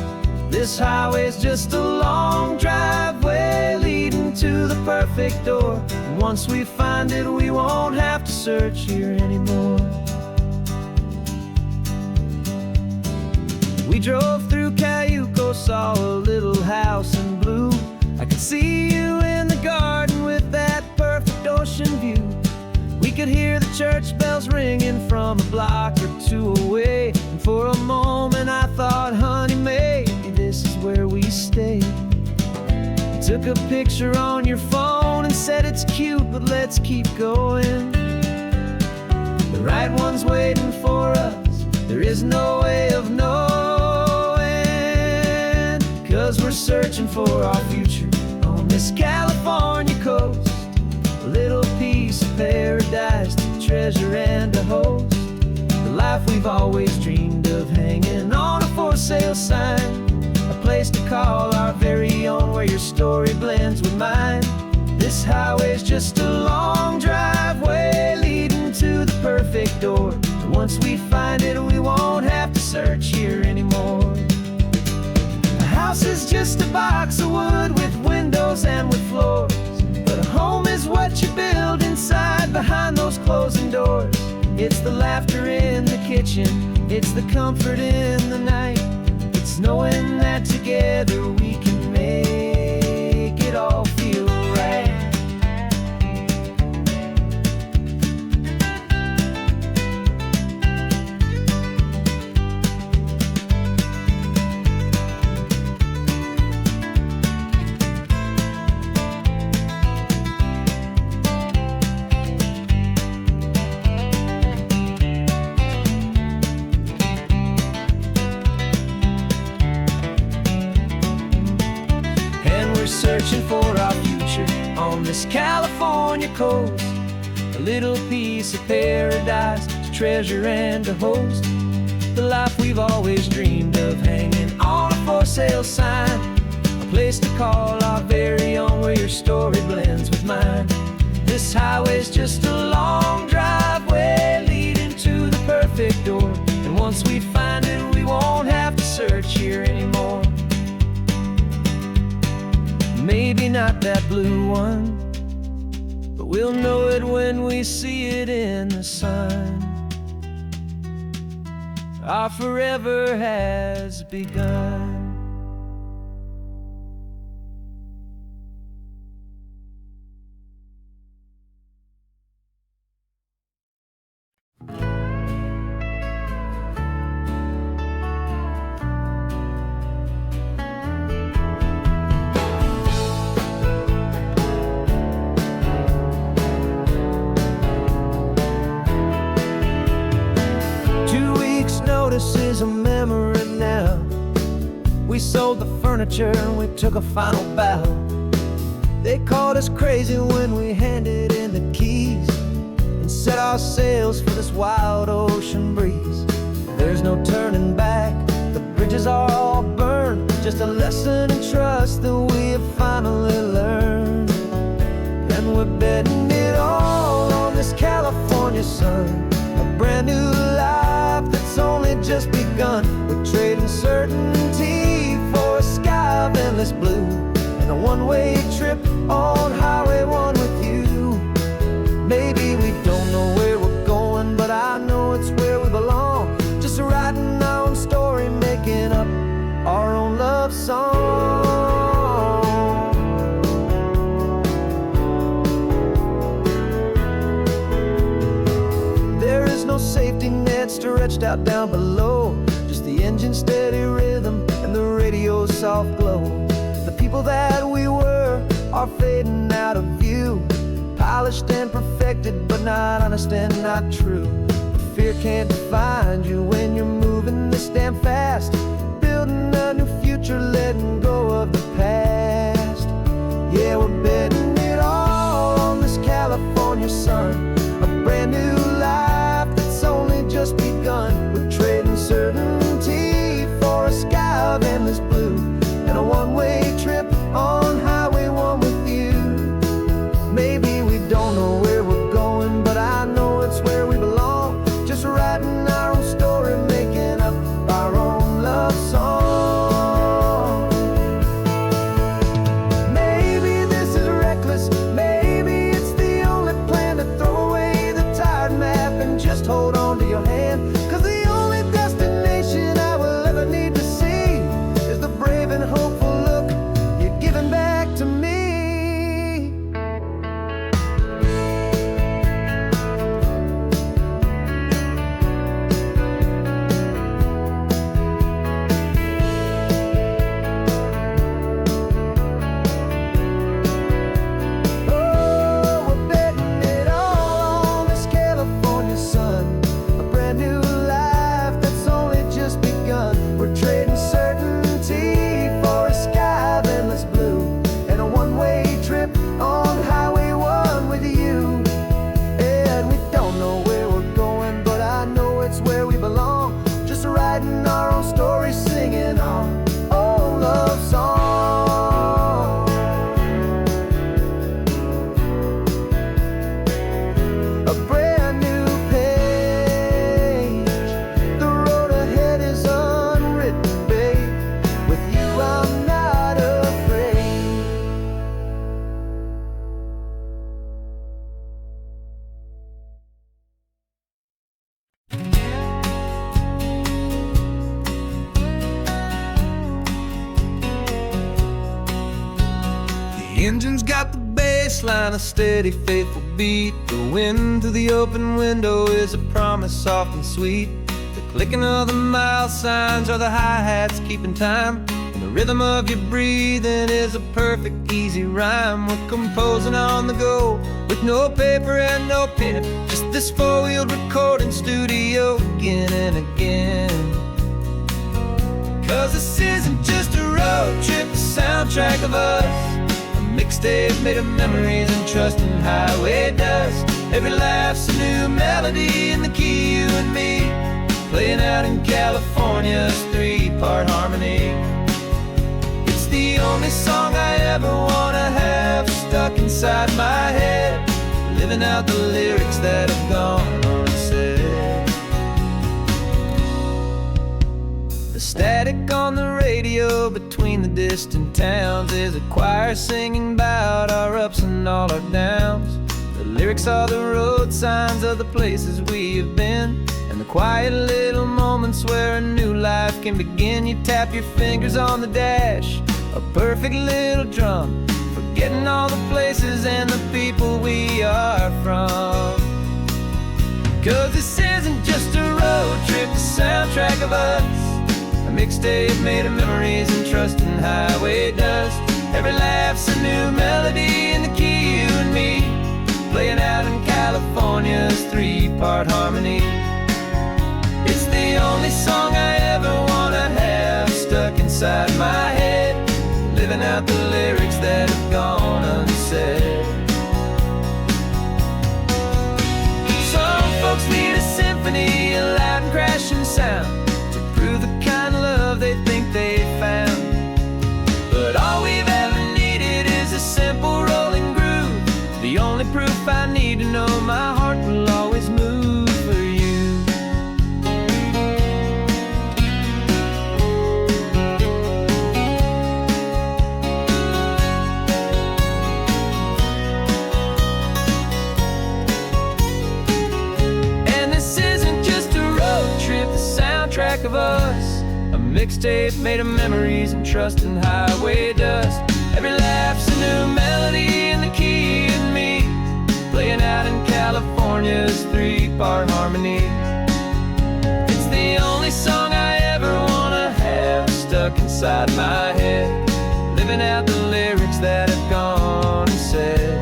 This highway's just a long driveway leading to the perfect door, and once we find it, we won't have to search here anymore. We drove through Cayuco, saw a little house in blue. I could see you in the garden with that perfect ocean view. We could hear the church bells ringing from a block or two away, and for a moment I thought, honey, maybe this is where we stay. You took a picture on your phone and said it's cute, but let's keep going. The right one's waiting for us, there is no way of knowing, 'cause we're searching for our future on this California coast, a little piece of paradise to treasure treasure and a host. The life we've always dreamed of, hanging on a for sale sign. A place to call our very own, where your story blends with mine. This highway's just a long driveway leading to the perfect door. And once we find it, we won't have to search here anymore. A house is just a box of wood with windows and with floors, but a home is what you build inside behind those closing doors. It's the laughter in the kitchen, it's the comfort in the night. It's knowing that together we can make it all feel right. Searching for our future on this California coast. A little piece of paradise to treasure and to host. The life we've always dreamed of, hanging on a for sale sign. A place to call our very own, where your story blends with mine. This highway's just a long driveway leading to the perfect door. And once we find it, we won't have to search here anymore. Maybe not that blue one, but we'll know it when we see it in the sun. Our forever has begun. Notice is a memory now. We sold the furniture and we took a final bow. They called us crazy when we handed in the keys and set our sails for this wild ocean breeze. There's no turning back, the bridges are all burned. Just a lesson in trust that we have finally learned. And we're betting it all on this California sun. A brand new life that's only just begun. We're trading certainty for a sky of endless blue, and a one-way trip on Highway 1 with you. Maybe we don't know where we're going, but I know it's where we belong. Just writing our own story, making up our own love song. No safety net stretched out down below, just the engine's steady rhythm and the radio's soft glow. The people that we were are fading out of view, polished and perfected, but not honest and not true. Fear can't define you when you're moving this damn fast, building a new future, letting go of the past. Yeah, we're betting it all on this California sun. A brand new life that's only just begun. We're trading certainty for a sky of endless blue, and a one-way trip on Highway 1 with you. Maybe we don't know where we're going, but I know it's where we belong. Just writing our own story, making up our own love song. Maybe this is reckless, maybe it's the only plan to throw away engine's got the bass line, a steady, faithful beat. The wind through the open window is a promise soft and sweet. The clicking of the mile signs are the hi-hats keeping time. And the rhythm of your breathing is a perfect, easy rhyme. We're composing on the go with no paper and no pen, just this four-wheeled recording studio again and again. 'Cause this isn't just a road trip, the soundtrack of us. A mixtape made of memories and trust in highway dust. Every laugh's a new melody in the key, you and me, playing out in California's three-part harmony. It's the only song I ever wanna have stuck inside my head, living out the lyrics that have gone unsaid. The static on the radio between the distant towns is a choir singing about our ups and all our downs. The lyrics are the road signs of the places we have been, and the quiet little moments where a new life can begin. You tap your fingers on the dash, a perfect little drum, forgetting all the places and the people we are from. 'Cause this isn't just a road trip, the soundtrack of us. A mixtape made of memories and trust in highway dust. Every laugh's a new melody in the key, you and me, playing out in California's three-part harmony. It's the only song I ever wanna have stuck inside my head, living out the lyrics that have gone unsaid. Some folks need a symphony, a loud and crashing sound, to prove the kind of love they think they found. But all we've ever needed is a simple rolling groove, the only proof I need to know my heart will always move for you. And this isn't just a road trip, the soundtrack of us. A mixtape made of memories and trust in highway dust. Every laugh's a new melody in the key, and me, playing out in California's three-part harmony. It's the only song I ever wanna have stuck inside my head, living out the lyrics that have gone unsaid.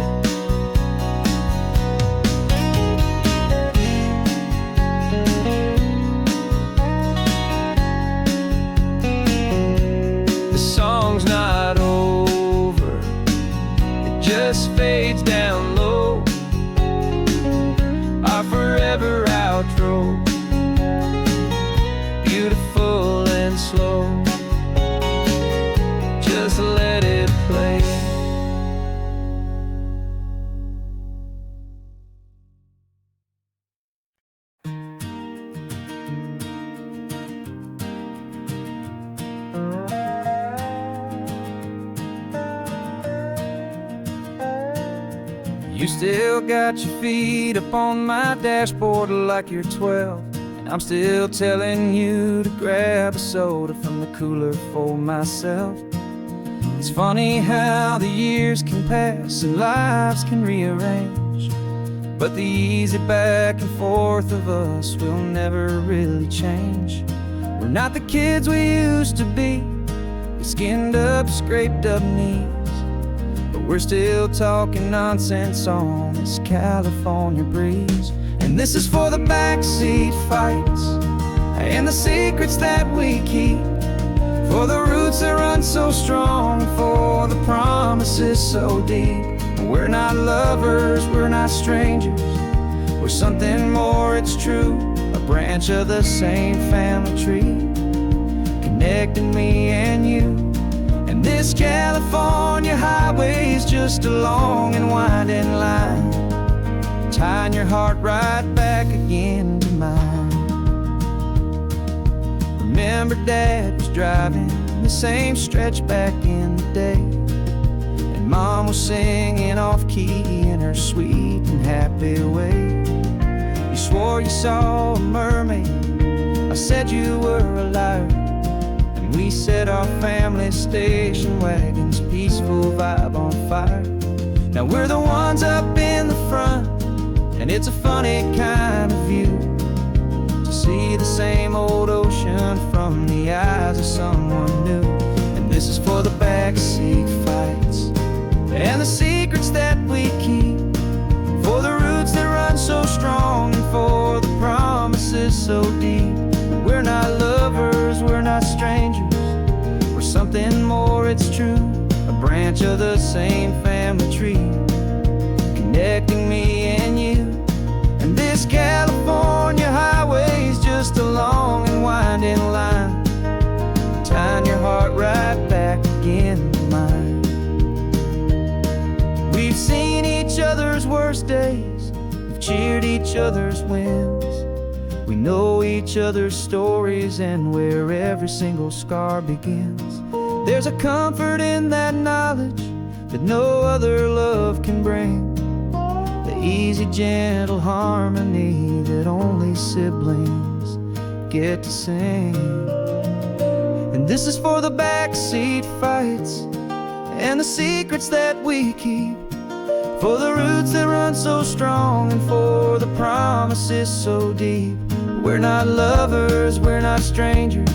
The song's not over, it just fades down low, our forever outro, beautiful and slow. Just let it play. You still got your feet up on my dashboard like you're 12, and I'm still telling you to grab a soda from the cooler for myself. It's funny how the years can pass and lives can rearrange, but the easy back and forth of us will never really change. We're not the kids we used to be, with skinned up, scraped up knees, but we're still talking nonsense on this California breeze. And this is for the backseat fights and the secrets that we keep, for the roots that run so strong, for the promises so deep. We're not lovers, we're not strangers, we're something more, it's true. A branch of the same family tree, connecting me and you. And this California highway is just a long and winding line, tying your heart right back again to mine. Remember Dad was driving the same stretch back in the day, and Mom was singing off-key in her sweet and happy way. You swore you saw a mermaid, I said you were a liar, and we set our family station wagon's peaceful vibe on fire. Now we're the ones up in the front, and it's a funny kind of view to see the same old ocean from the eyes of someone new. And this is for the backseat fights and the secrets that we keep, for the roots that run so strong and for the promises so deep. We're not lovers, we're not strangers, we're something more, it's true. A branch of the same family tree, connecting me and you. And this California highway's just a long and winding line, tying your heart right back again to mine. We've seen each other's worst days, we've cheered each other's wins. We know each other's stories and where every single scar begins. There's a comfort in that knowledge that no other love can bring, the easy, gentle harmony that only siblings get to sing. And this is for the backseat fights and the secrets that we keep, for the roots that run so strong and for the promises so deep. We're not lovers, we're not strangers,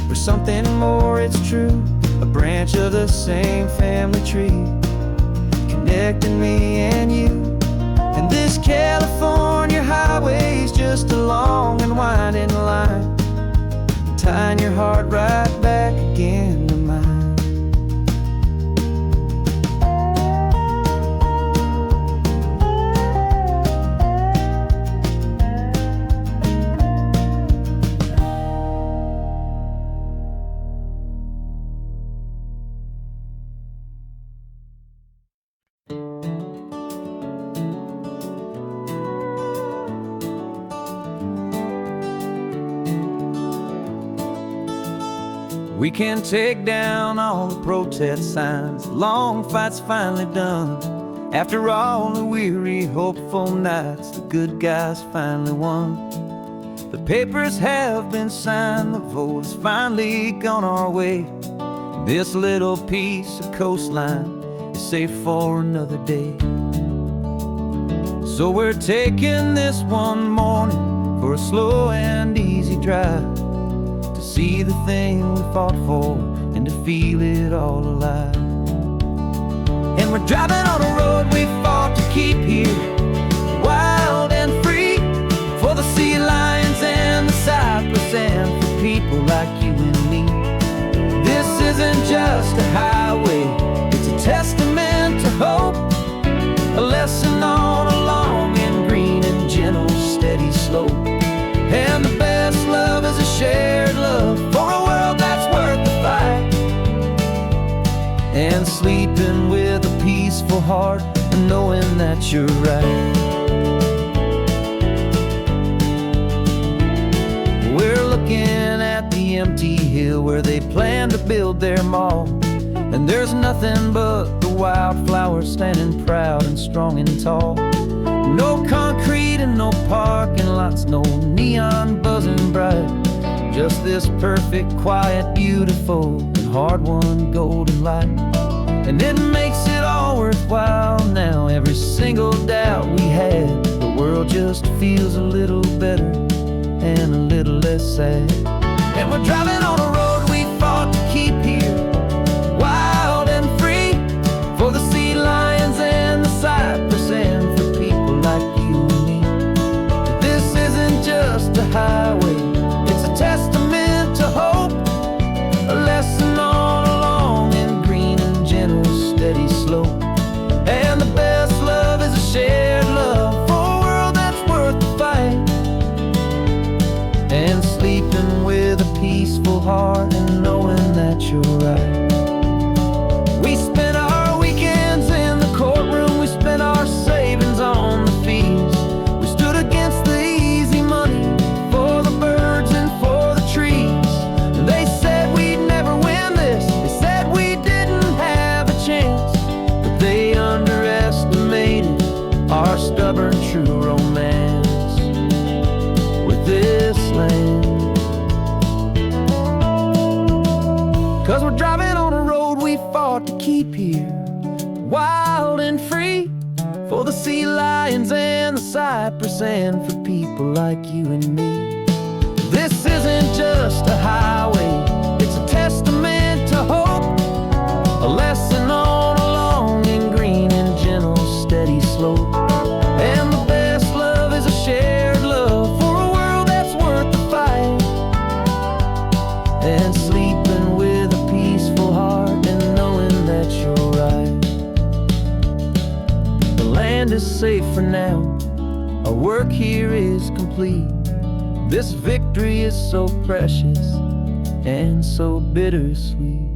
we're something more, it's true. A branch of the same family tree, connecting me and you. And this California highway's just a long and winding line, tying your heart right back again to mine. We can take down all the protest signs, long fight's finally done. After all the weary, hopeful nights, the good guys finally won. The papers have been signed, the vote has finally gone our way. This little piece of coastline is safe for another day. So we're taking this one morning for a slow and easy drive, to see the thing we fought for and to feel it all alive. And we're driving on a road we fought to keep here, wild and free, for the sea lions and the cypress and for people like you and me. This isn't just a highway, it's a testament to hope, a lesson on a long and green and gentle steady slope. And the best love is a shared love for a world that's worth the fight, and sleeping with a peaceful heart and knowing that you're right. We're looking at the empty hill where they plan to build their mall, and there's nothing but the wildflowers standing proud and strong and tall. No concrete and no parking lots, no neon buzzing bright, just this perfect, quiet, beautiful, and hard-won golden light. And it makes it all worthwhile now, every single doubt we had. The world just feels a little better and a little less sad. And we're driving on a road we fought to keep here, wild and free, for the sea lions and the cypress and for people like you and me. This isn't just a highway, it's a testament to hope, a lesson on a long and green and gentle steady slope. And the best love is a shared love for a world that's worth the fight, and sleeping with a peaceful heart and knowing that you're right. We spent our weekends in the courtroom, we spent our savings on the fees. We stood against the easy money for the birds and for the trees. And they said we'd never win this, they said we didn't have a chance, but they underestimated our stubborn true romance with this land. 'Cause we're driving on a road we fought to keep here, wild and free, for the sea lions and the cypress, and for people like you and me. This isn't just a highway, it's a testament to hope, a lesson on a long and green and gentle steady slope. And the best love is a shared love for a world that's worth the fight, and sleeping with a peaceful heart and knowing that you're right. The land is safe for now, our work here is complete. This victory is so precious and so bittersweet.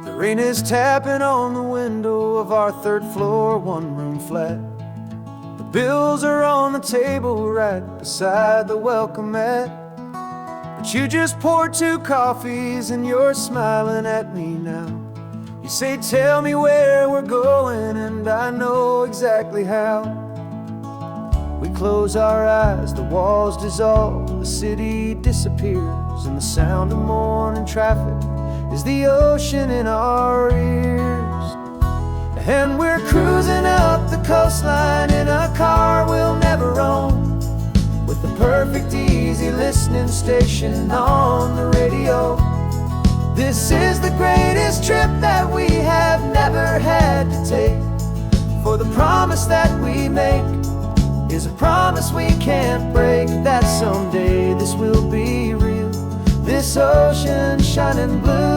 The rain is tapping on the window of our third floor, one-room flat. The bills are on the table right beside the welcome mat. But you just poured 2 coffees and you're smiling at me now. You say, tell me where we're going, and I know exactly how. We close our eyes, the walls dissolve, the city disappears, and the sound of morning traffic is the ocean in our ears. And we're cruising up the coastline in a car we'll never own, with the perfect easy listening station on the radio. This is the greatest trip that we have never had to take, for the promise that we make is a promise we can't break, that someday this will be real, this ocean shining blue.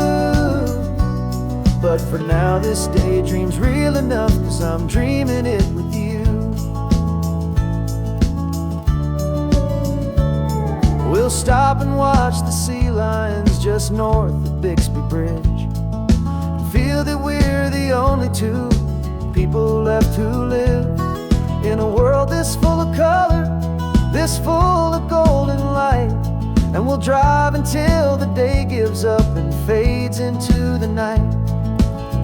But for now this daydream's real enough, 'cause I'm dreaming it with you. We'll stop and watch the sea lions just north of Bixby Bridge, and feel that we're the only 2 people left who live in a world this full of color, this full of golden light. And we'll drive until the day gives up and fades into the night.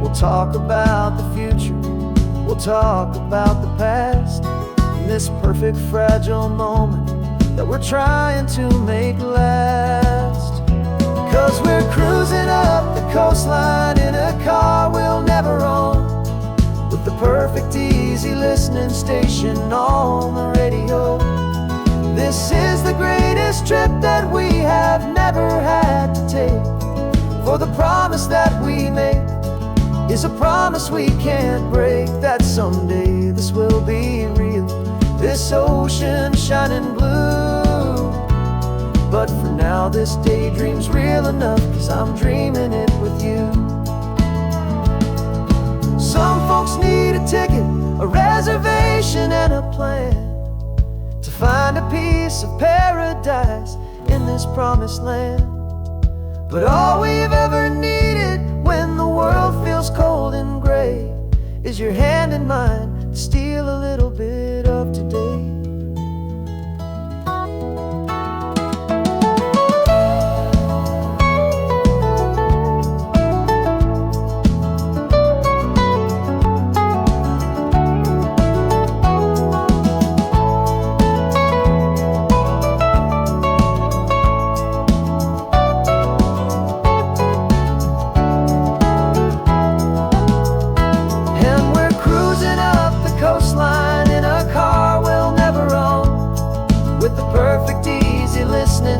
We'll talk about the future, we'll talk about the past, in this perfect fragile moment that we're trying to make last. 'Cause we're cruising up the coastline in a car we'll never own, with the perfect easy listening station on the radio. This is the greatest trip that we have never had to take, for the promise that we make is a promise we can't break, that someday this will be real, this ocean shining blue. But for now this daydream's real enough, 'cause I'm dreaming it with you. Some folks need a ticket, a reservation and a plan, to find a piece of paradise in this promised land. But all we've ever needed when the world feels cold and gray is your hand in mine to steal a little bit of today.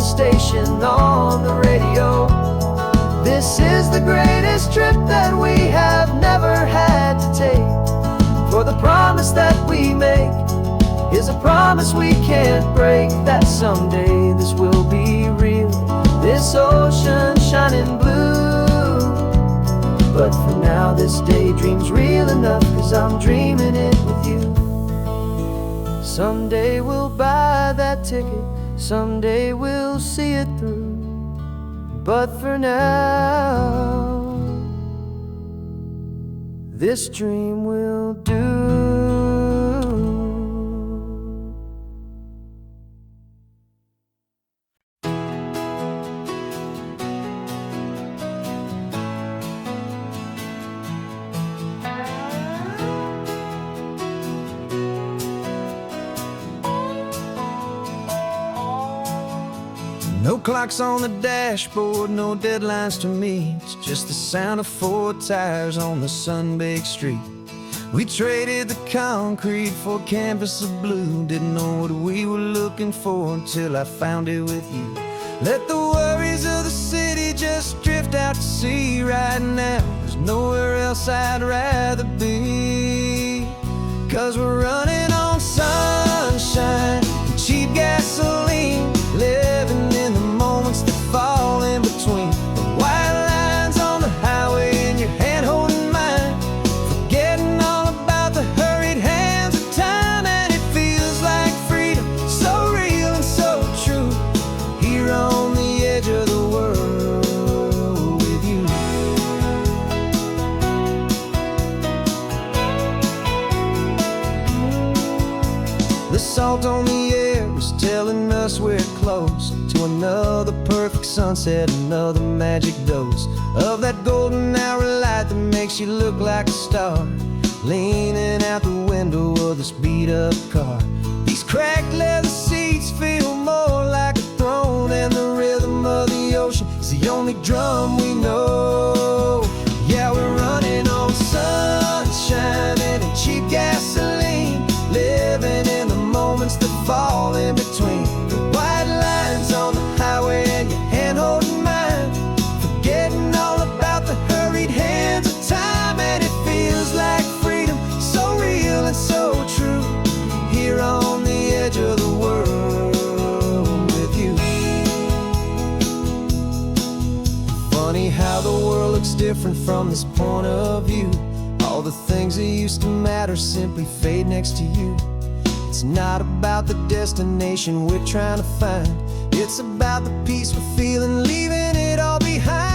Station on the radio. This is the greatest trip that we have never had to take, for the promise that we make is a promise we can't break, that someday this will be real, this ocean shining blue. But for now this daydream's real enough, 'cause I'm dreaming it with you. Someday we'll buy that ticket, someday we'll see it through, but for now this dream will do. No clocks on the dashboard, no deadlines to meet. It's just the sound of 4 tires on the sun-baked street. We traded the concrete for a canvas of blue. Didn't know what we were looking for until I found it with you. Let the worries of the city just drift out to sea. Right now, there's nowhere else I'd rather be. 'Cause we're running on sunshine and cheap gasoline, living in the moments that fall in between. The white lines on the highway and your hand holding mine, forgetting all about the hurried hands of time. And it feels like freedom, so real and so true, here on the edge of the world with you. The salt on the air is telling us we're close to another perfect sunset, another magic dose of that golden hour light that makes you look like a star, leaning out the window of this beat-up car. These cracked leather seats feel more like a throne, and the rhythm of the ocean is the only drum we know. Yeah, we're running on sunshine and cheap gasoline, living in the moments that fall in between. The white lines on the highway and your hand holding mine, forgetting all about the hurried hands of time. And it feels like freedom, so real and so true, here on the edge of the world with you. Funny how the world looks different from this point of view. All the things that used to matter simply fade next to you. It's not about the destination we're trying to find, it's about the peace we're feeling, leaving it all behind.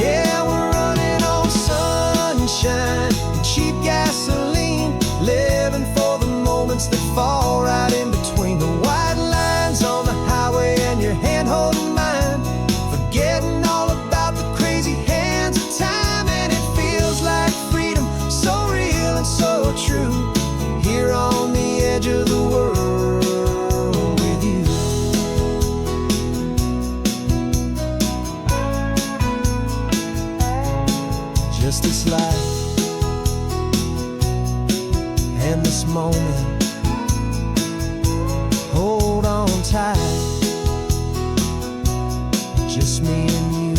Yeah, we're running on sunshine and cheap gasoline, living for the moments that fall right in between. The white lines on the highway and your hand holding mine, forgetting all about the crazy hands of time. And it feels like freedom, so real and so true, here on the edge of the world with you. Just this life and this moment, hold on tight, just me and you.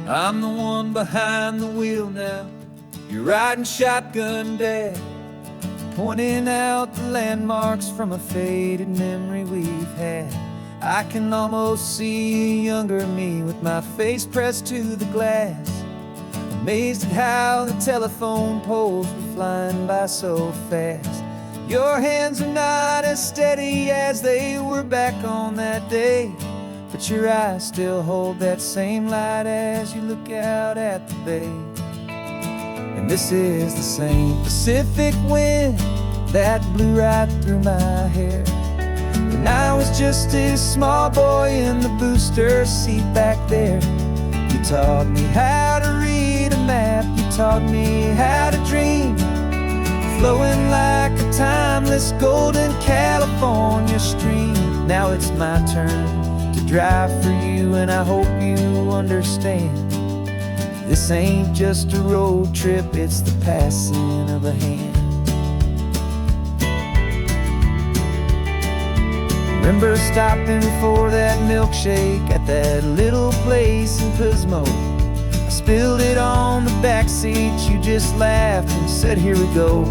I'm the one behind the wheel now, you're riding shotgun, Dad, pointing out the landmarks from a faded memory we've had. I can almost see a younger me with my face pressed to the glass, amazed at how the telephone poles were flying by so fast. Your hands are not as steady as they were back on that day, but your eyes still hold that same light as you look out at the bay. And this is the same Pacific wind that blew right through my hair when I was just a small boy in the booster seat back there. You taught me how to read a map, you taught me how to dream, flowing like a timeless golden California stream. Now it's my turn to drive for you, and I hope you understand, this ain't just a road trip, it's the passing of a hand. Remember stopping for that milkshake at that little place in Pismo? I spilled it on the back seat, you just laughed and said, here we go.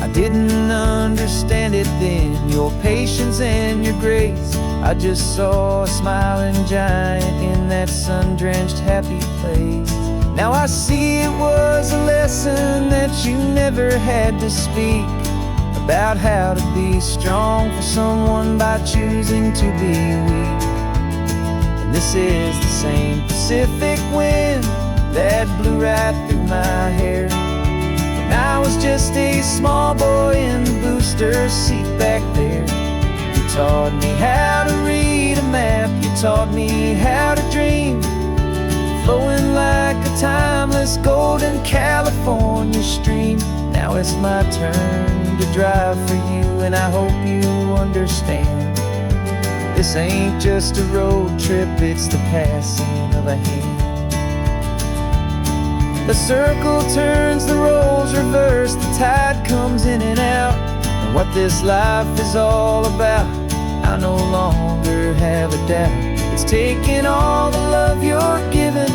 I didn't understand it then, your patience and your grace. I just saw a smiling giant in that sun-drenched happy place. Now I see it was a lesson that you never had to speak, a about how to be strong for someone by choosing to be weak. And this is the same Pacific wind that blew right through my hair when I was just a small boy in the booster seat back there. You taught me how to read a map, you taught me how to dream, flowing like a timeless golden California stream. Now it's my turn to drive for you, and I hope you understand. This ain't just a road trip, it's the passing of a hand. The circle turns, the roles reverse, the tide comes in and out. And what this life is all about, I no longer have a doubt. It's taking all the love you're giving,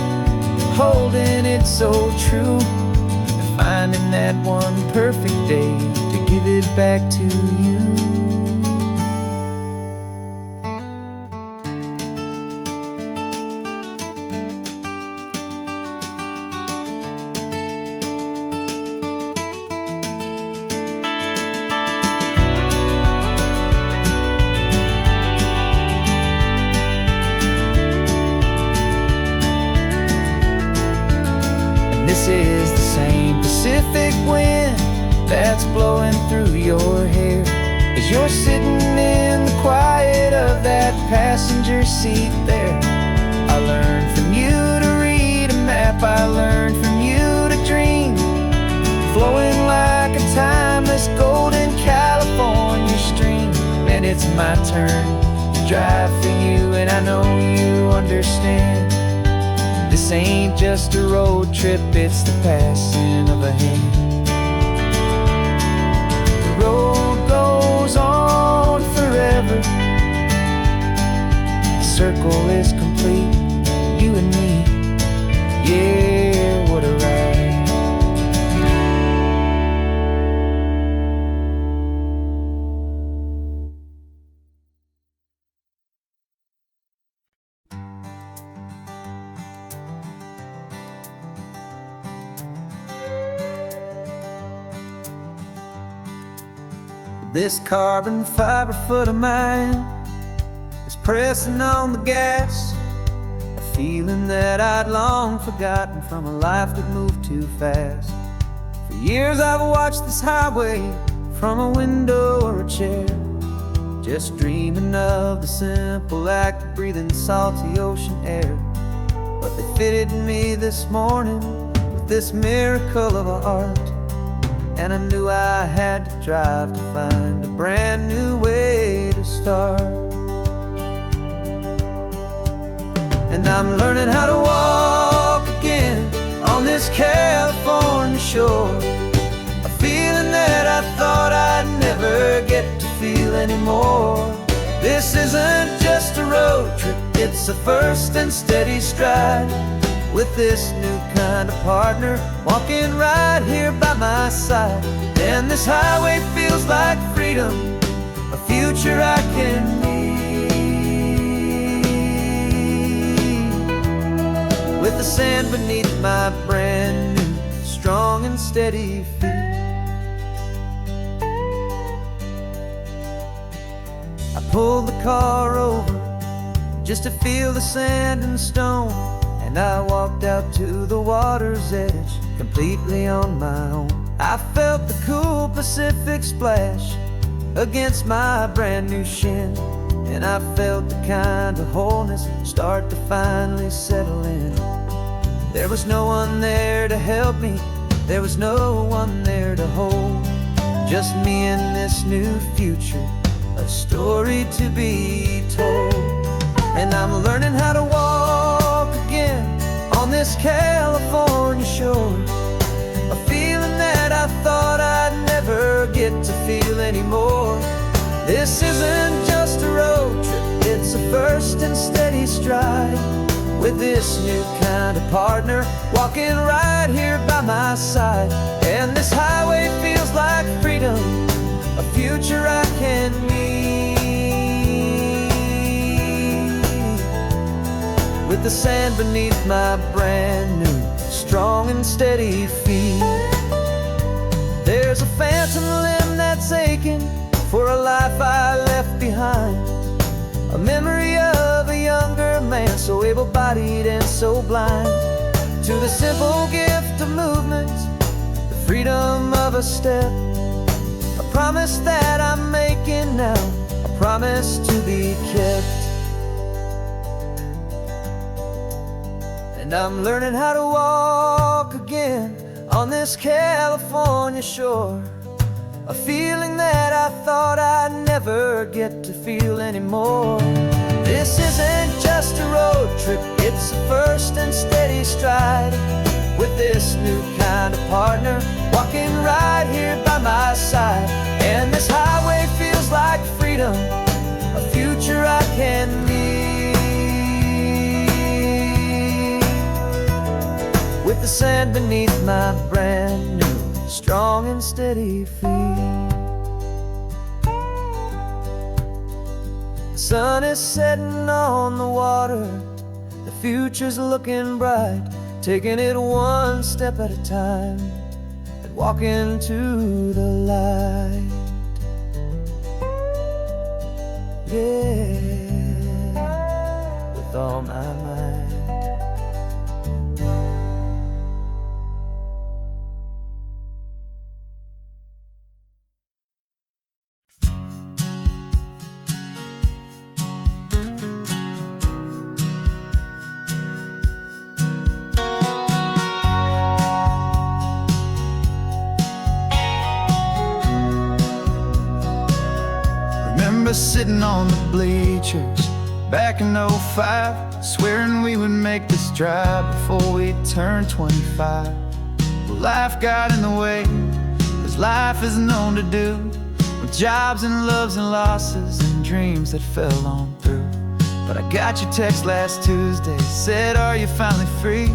holding it so true, and finding that one perfect day to give it back to you. This is the same Pacific wind that's blowing through your hair as you're sitting in the quiet of that passenger seat there. I learned from you to read a map, I learned from you to dream, flowing like a timeless golden California stream. And it's my turn to drive for you, and I know you understand. This ain't just a road trip, it's the passing of a hand. The road goes on forever, the circle is complete, you and me, yeah, what a ride. This carbon fiber foot of mine is pressing on the gas, a feeling that I'd long forgotten from a life that moved too fast. For years I've watched this highway from a window or a chair, just dreaming of the simple act of breathing salty ocean air. But they fitted me this morning with this miracle of art, and I knew I had to drive to find a brand new way to start. And I'm learning how to walk again on this California shore, a feeling that I thought I'd never get to feel anymore. This isn't just a road trip, it's a first and steady stride, with this new kind of partner walking right here by my side. And this highway feels like freedom, a future I can need, with the sand beneath my brand new strong and steady feet. I pulled the car over just to feel the sand and stone, and I walked out to the water's edge, completely on my own. I felt the cool Pacific splash against my brand new shin, and I felt the kind of wholeness start to finally settle in. There was no one there to help me, there was no one there to hold, just me and this new future, a story to be told. And I'm learning how to walk again on this California shore, a feeling that I thought I'd never get to feel anymore. This isn't just a road trip, it's a first and steady stride, with this new kind of partner walking right here by my side. And this highway feels like freedom, a future I can need, with the sand beneath my brand new strong and steady feet. There's a phantom limb that's forsaken for a life I left behind. A memory of a younger man, so able-bodied and so blind. To the simple gift of movement, the freedom of a step, a promise that I'm making now, a promise to be kept. And I'm learning how to walk again on this California shore, a feeling that I thought I'd never get to feel anymore. This isn't just a road trip, it's a first and steady stride, with this new kind of partner walking right here by my side. And this highway feels like freedom, a future I can meet, with the sand beneath my brand new strong and steady feet. The sun is setting on the water, the future's looking bright, taking it one step at a time and walking to the light. Yeah, with all my might. Sitting on the bleachers back in '05, swearing we would make this drive before we turned 25. Well, life got in the way, as life is known to do, with jobs and loves and losses and dreams that fell on through. But I got your text last Tuesday, said, are you finally free?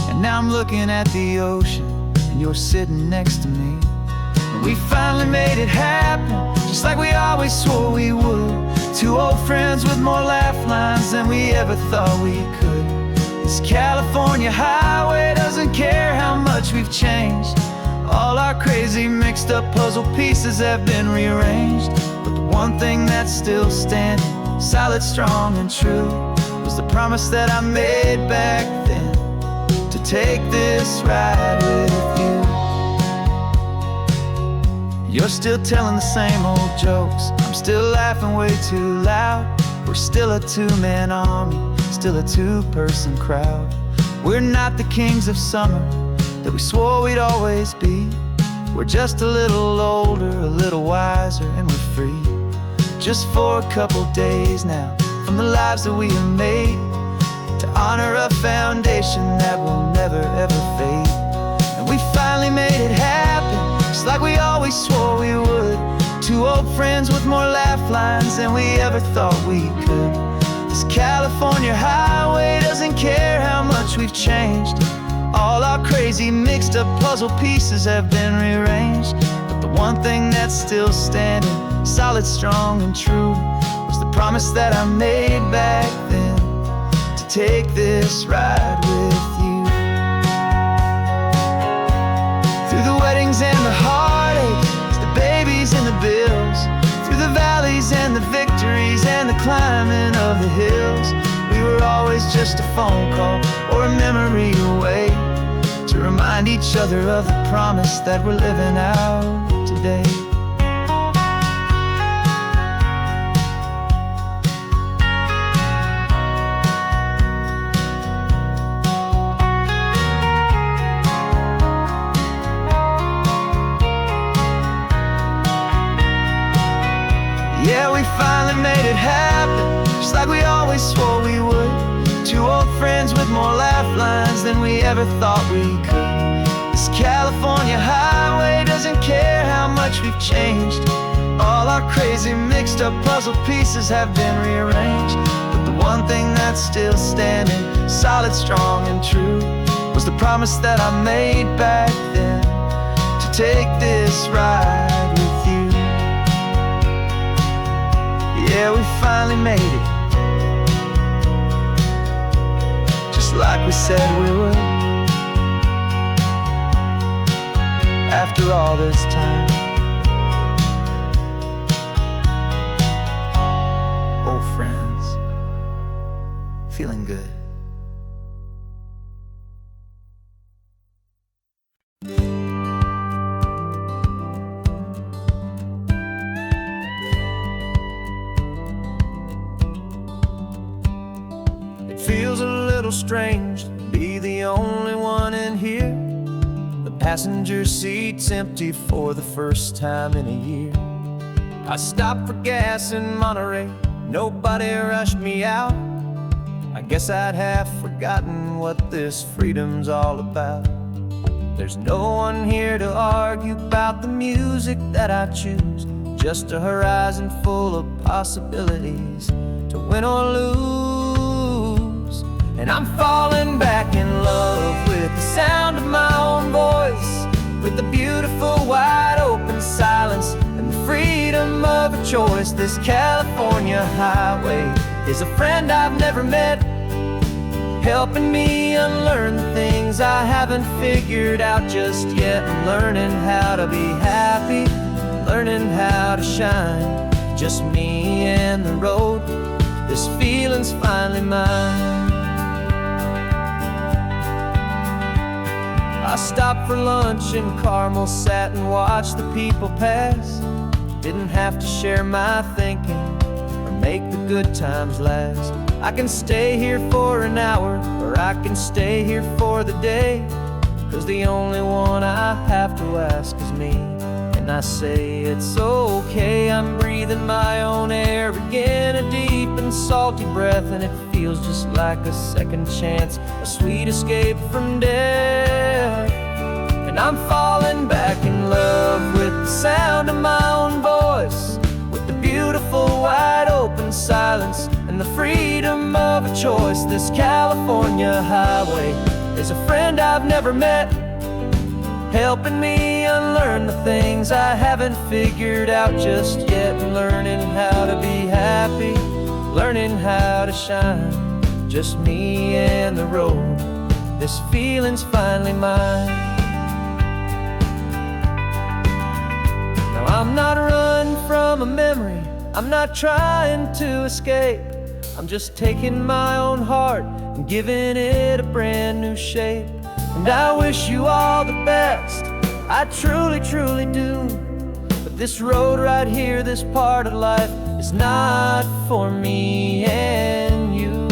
And now I'm looking at the ocean and you're sitting next to me. We finally made it happen, just like we always swore we would. Two old friends with more laugh lines than we ever thought we could. This California highway doesn't care how much we've changed. All our crazy mixed up puzzle pieces have been rearranged, but the one thing that's still standing, solid, strong and true, was the promise that I made back then, to take this ride with you. You're still telling the same old jokes, I'm still laughing way too loud. We're still a two-man army, still a two-person crowd. We're not the kings of summer that we swore we'd always be. We're just a little older, a little wiser, and we're free. Just for a couple days now, from the lives that we have made, to honor a foundation that will never ever fade. And we finally made it happen, just like we always swore we would. Two old friends with more laugh lines than we ever thought we could. This California highway doesn't care how much we've changed. All our crazy mixed up puzzle pieces have been rearranged, but the one thing that's still standing, solid, strong and true, was the promise that I made back then, to take this ride with you. Through the weddings and the heartaches, the babies and the bills, through the valleys and the victories and the climbing of the hills, we were always just a phone call or a memory away, to remind each other of the promise that we're living out today. Yeah, we finally made it happen, just like we always swore we would. Two old friends with more laugh lines than we ever thought we could. This California highway doesn't care how much we've changed. All our crazy mixed up puzzle pieces have been rearranged, but the one thing that's still standing, solid, strong and true, was the promise that I made back then, to take this ride with you. Yeah, we finally made it, just like we said we would. After all this time, feels a little strange to be the only one in here. The passenger seat's empty for the first time in a year. I stopped for gas in Monterey, nobody rushed me out. I guess I'd have forgotten what this freedom's all about. There's no one here to argue about the music that I choose, just a horizon full of possibilities to win or lose. And I'm falling back in love with the sound of my own voice, with the beautiful wide open silence and the freedom of a choice. This California highway is a friend I've never met, helping me unlearn the things I haven't figured out just yet. I'm learning how to be happy, learning how to shine, just me and the road. This feeling's finally mine. I stopped for lunch in Carmel, sat and watched the people pass. Didn't have to share my thinking or make the good times last. I can stay here for an hour, or I can stay here for the day, 'cause the only one I have to ask is me. And I say it's okay, I'm breathing my own air again, a deep and salty breath, and it feels just like a second chance, a sweet escape from death. And I'm falling back in love with the sound of my own voice, with the beautiful wide open silence and the freedom of a choice. This California highway is a friend I've never met, helping me unlearn the things I haven't figured out just yet. Learning how to be happy, learning how to shine, just me and the road. This feeling's finally mine. Now I'm not running from a memory, I'm not trying to escape. I'm just taking my own heart and giving it a brand new shape. And I wish you all the best, I truly, truly do. But this road right here, this part of life, is not for me and you.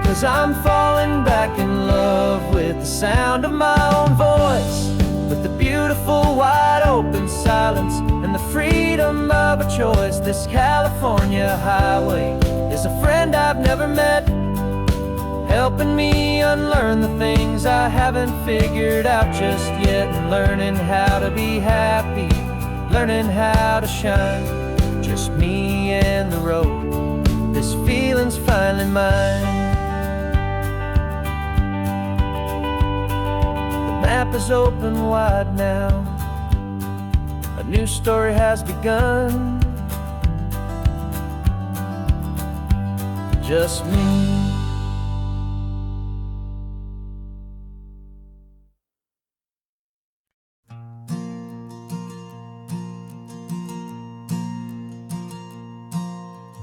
Cause I'm falling back in love with the sound of my own voice, with the beautiful wide open silence and the freedom of a choice. This California highway is a friend I've never met, helping me unlearn the things I haven't figured out just yet. And learning how to be happy, learning how to shine, just me and the road. This feeling's finally mine. The map is open wide now, a new story has begun, just me.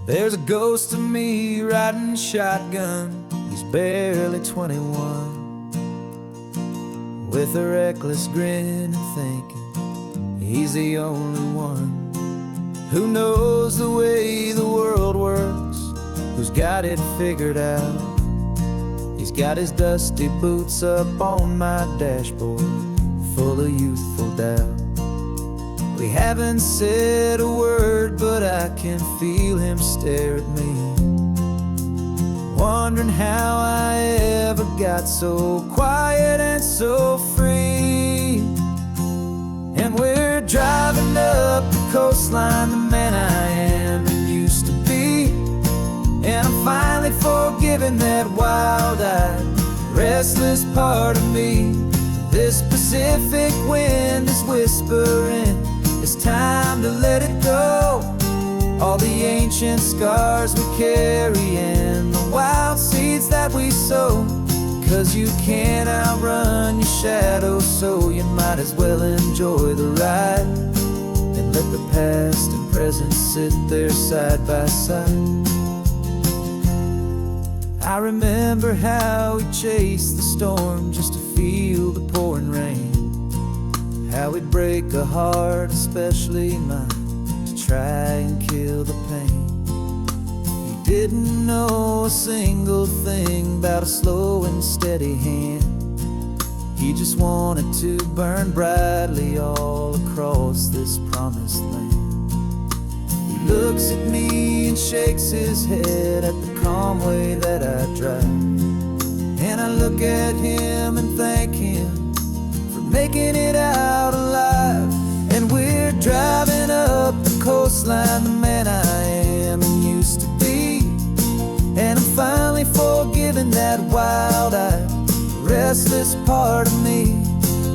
There's a ghost of me riding shotgun, he's barely 21, with a reckless grin and thinking he's the only one who knows the way the world works, who's got it figured out. He's got his dusty boots up on my dashboard, full of youthful doubt. We haven't said a word, but I can feel him stare at me, wondering how I ever got so quiet and so free. And we're driving up the coastline, the man I am and used to be, and I'm finally forgiving that wild-eyed, restless part of me. This Pacific wind is whispering, it's time to let it go. All the ancient scars we carry and the wild seeds that we sow. 'Cause you can't outrun your shadow, so you might as well enjoy the ride and let the past and present sit there side by side. I remember how we chased the storm just to feel the pouring rain, how we'd break a heart, especially mine, to try and kill the pain. He didn't know a single thing about a slow and steady hand. He just wanted to burn brightly all across this promised land. He looks at me and shakes his head at the calm way that I drive, and I look at him and thank him for making it out alive. And we're driving up the coastline, the man I am and used to be, and I'm finally forgiving that wild-eyed, restless part of me.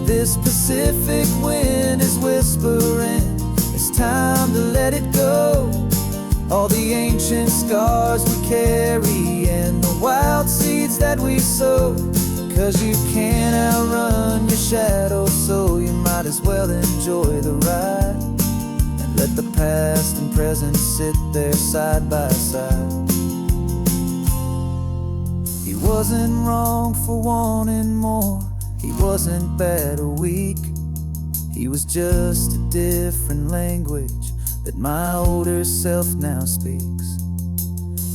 This Pacific wind is whispering, it's time to let it go. All the ancient scars we carry and the wild seeds that we sow. 'Cause you can't outrun your shadow, so you might as well enjoy the ride, and let the past and present sit there side by side. He wasn't wrong for wanting more, he wasn't bad or weak. He was just a different language that my older self now speaks.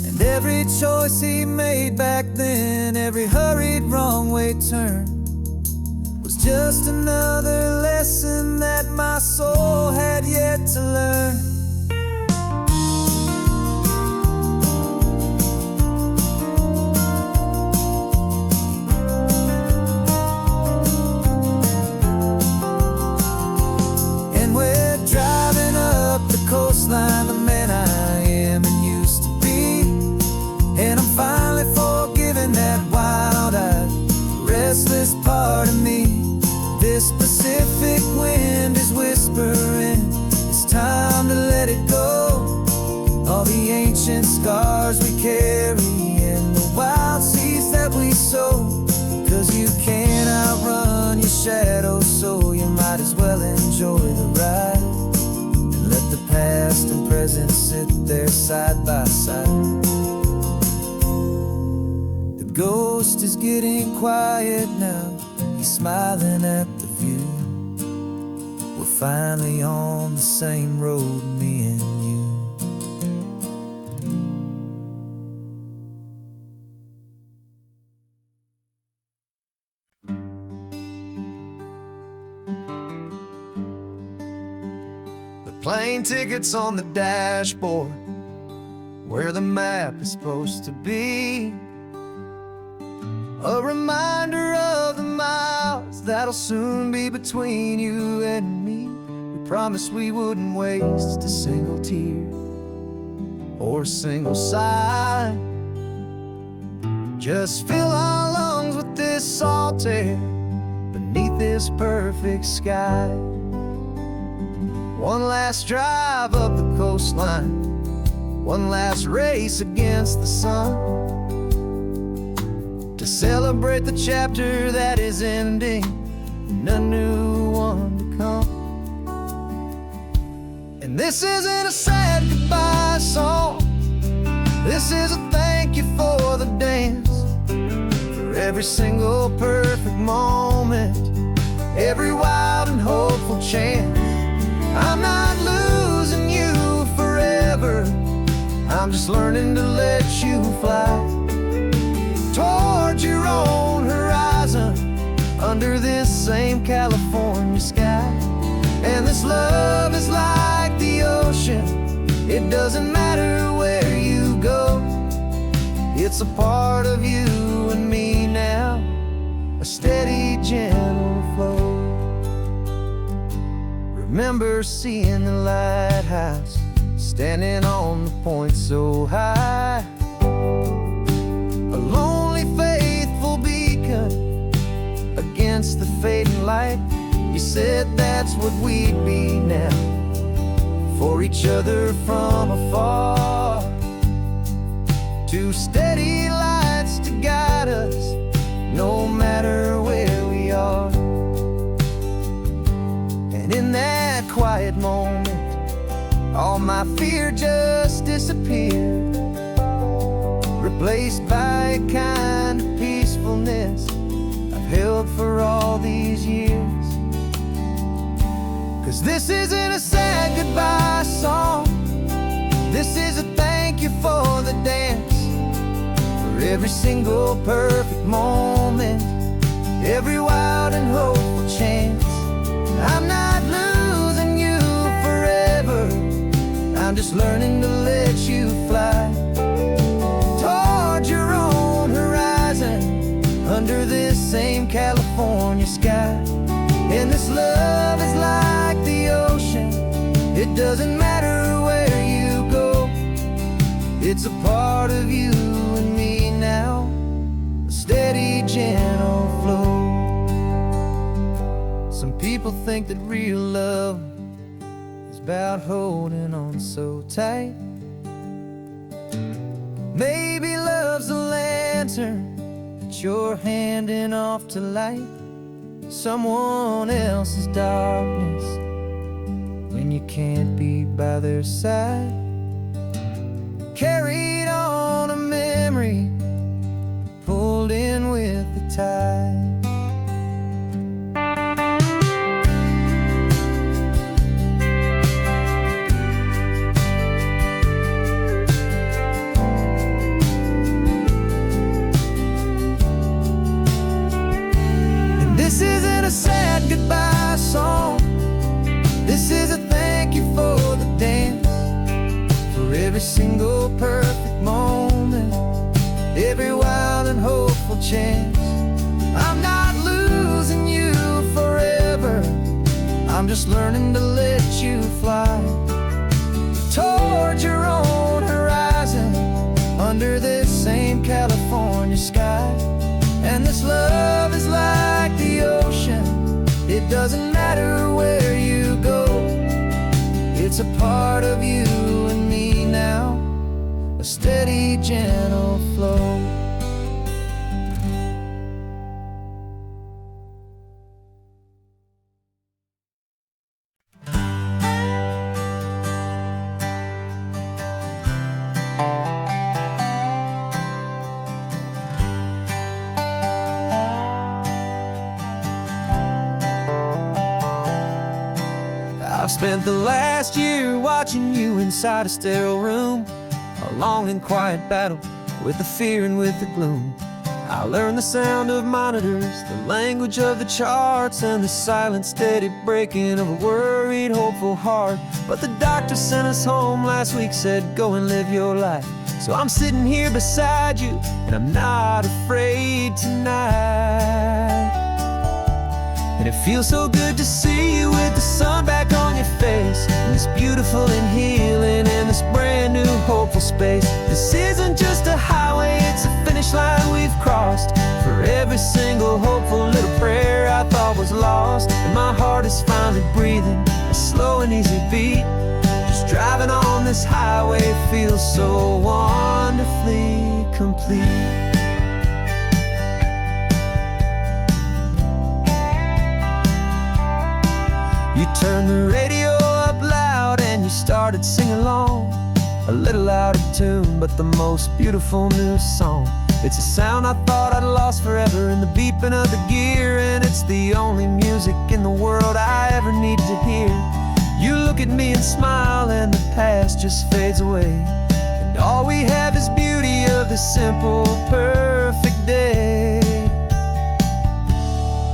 And every choice he made back then, every hurried wrong way turn, was just another lesson that my soul had yet to learn. Coastline, the man I am and used to be, and I'm finally forgiving that wild-eyed, restless part of me. This Pacific wind is whispering, it's time to let it go. All the ancient scars we carry and the wild seeds that we sow. 'Cause you can't outrun your shadow, so you might as well enjoy the ride, let the past and present sit there side by side. The ghost is getting quiet now, he's smiling at the view. We're finally on the same road, me and you. Plane tickets on the dashboard, where the map is supposed to be. A reminder of the miles that'll soon be between you and me. We promised we wouldn't waste a single tear or a single sigh. Just fill our lungs with this salt air beneath this perfect sky. One last drive up the coastline, one last race against the sun, to celebrate the chapter that is ending and a new one to come. And this isn't a sad goodbye song, this is a thank you for the dance, for every single perfect moment, every wild and hopeful chance. I'm not losing you forever, I'm just learning to let you fly towards your own horizon, under this same California sky. And this love is like the ocean, it doesn't matter where you go. It's a part of you and me now, a steady, gentle flow. Remember seeing the lighthouse, standing on the point so high, a lonely, faithful beacon against the fading light. You said that's what we'd be now, for each other from afar. Two steady lights to guide us, no matter where we are. And in that quiet moment, all my fear just disappeared. replaced by a kind of peacefulness I've held for all these years. 'Cause this isn't a sad goodbye song, this is a thank you for the dance, for every single perfect moment, every wild and hopeful chance. I'm not losing you forever, I'm just learning to let you fly towards your own horizon, under this same California sky. And this love is like the ocean, it doesn't matter where you go, it's a part of you and me now, a steady, gentle flow. Some people think that real love is about holding on so tight. Maybe love's a lantern that you're handing off to light someone else's darkness when you can't be by their side. Carried on a memory, pulled in with the tide. This isn't a sad goodbye song, this is a thank you for the dance, for every single perfect moment, every wild and hopeful chance. I'm not losing you forever, I'm just learning to let you fly towards your own horizon, under this same California sky. And this love is like the ocean, it doesn't matter where you go, it's a part of you and me now, a steady, gentle flow. I've spent the last year watching you inside a sterile room, a long and quiet battle with the fear and with the gloom. I learned the sound of monitors, the language of the charts, and the silent, steady breaking of a worried, hopeful heart. But the doctor sent us home last week, said go and live your life. So I'm sitting here beside you, and I'm not afraid tonight. And it feels so good to see you with the sun back on your face, and this beautiful and healing in this brand new hopeful space. This isn't just a highway, it's a finish line we've crossed, for every single hopeful little prayer I thought was lost. And my heart is finally breathing a slow and easy beat. Just driving on this highway feels so wonderfully complete. You turned the radio up loud and you started singing along, a little out of tune, but the most beautiful new song. It's a sound I thought I'd lost forever in the beeping of the gear, and it's the only music in the world I ever need to hear. You look at me and smile and the past just fades away, and all we have is beauty of this simple, perfect day.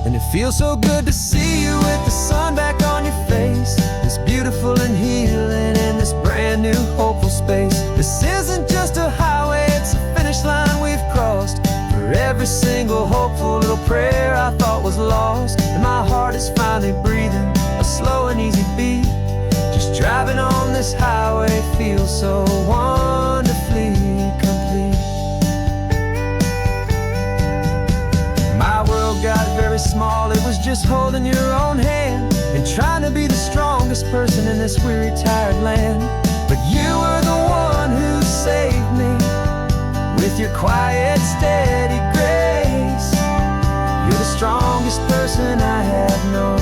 And it feels so good to see you with the sun back on your face, this beautiful and healing in this brand new hopeful space. This isn't just a highway, it's a finish line we've crossed, for every single hopeful little prayer I thought was lost. And my heart is finally breathing a slow and easy beat. Just driving on this highway feels so wonderfully complete. My world got very small, it was just holding your own hand and trying to be the strongest person in this weary, tired land. But you were the one who saved me with your quiet, steady grace. You're the strongest person I have known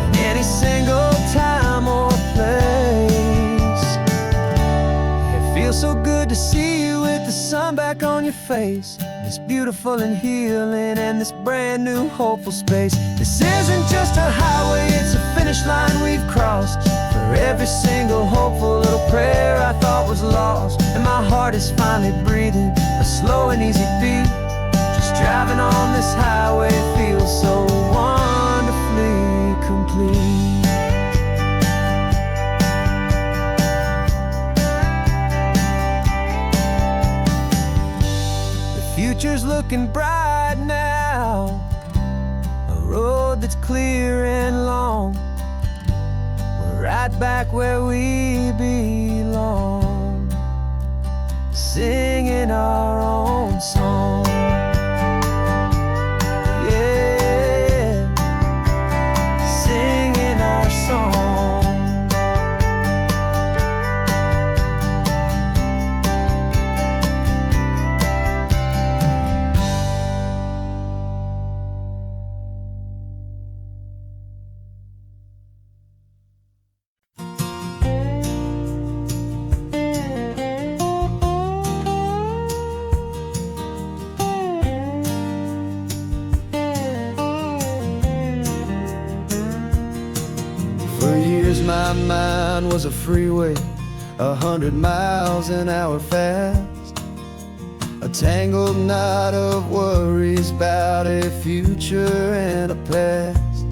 in any single time or place. It feels so good to see you with the sun back on your face. It's beautiful and healing, and this brand new hopeful space. This isn't just a highway, it's a finish line we've crossed. For every single hopeful little prayer I thought was lost. And my heart is finally breathing a slow and easy beat. Just driving on this highway feels so wonderfully complete. Future's looking bright now, a road that's clear and long. We're right back where we belong, singing our own song. Yeah, singing our song. My mind was a freeway, 100 miles an hour fast. A tangled knot of worries about a future and a past.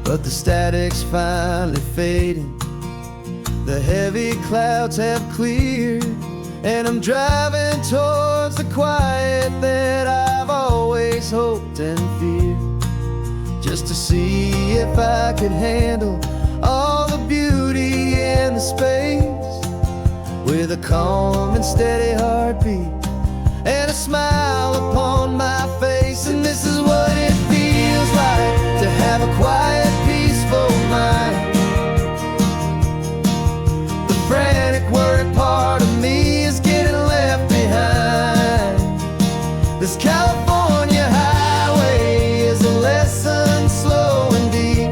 But the static's finally fading, the heavy clouds have cleared, and I'm driving towards the quiet that I've always hoped and feared. Just to see if I could handle all the beauty and the space, with a calm and steady heartbeat and a smile upon my face. And this is what it feels like to have a quiet, peaceful mind. The frantic, worried part of me is getting left behind. This California highway is a lesson slow and deep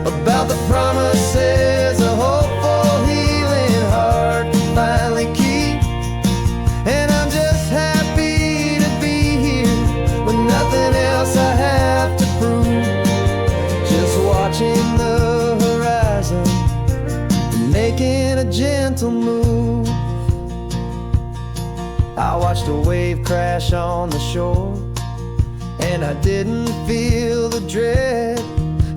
about the promises a hopeful, healing heart can finally keep. And I'm just happy to be here with nothing else I have to prove. Just watching the horizon and making a gentle move. I watched a wave crash on the shore, and I didn't feel the dread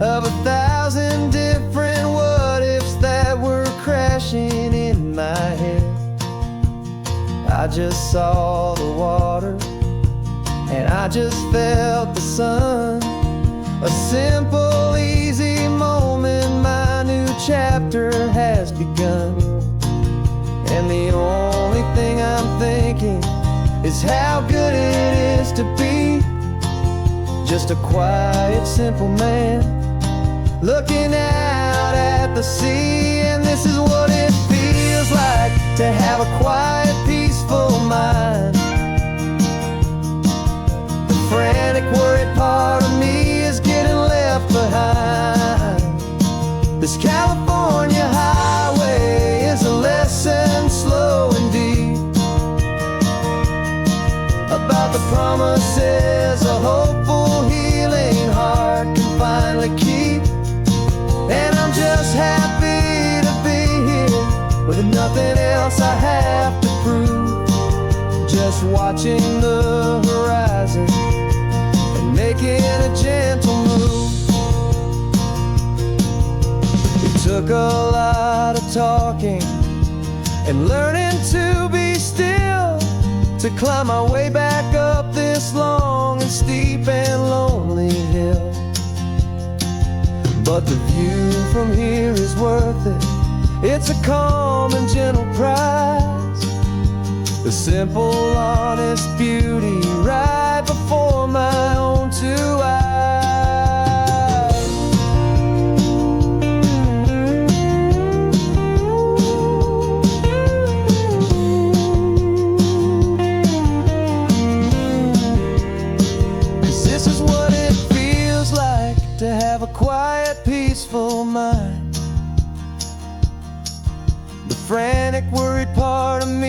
of 1,000 different what-ifs that were crashing in my head. I just saw the water, and I just felt the sun. A simple, easy moment, my new chapter has begun. And the only thing I'm thinking is how good it is to be just a quiet, simple man looking out at the sea. And this is what it feels like to have a quiet, peaceful mind. The frantic, worried part of me is getting left behind. This California highway is a lesson slow and deep about the promises a hopeful, healing heart can finally keep. And I'm just happy to be here with nothing else I have to prove. Just watching the horizon and making a gentle move. It took a lot of talking and learning to be still to climb my way back up this long and steep and lonely hill. But the view from here is worth it. It's a calm and gentle prize, the simple, honest beauty right before my own two eyes. peaceful mind. The frantic, worried part of me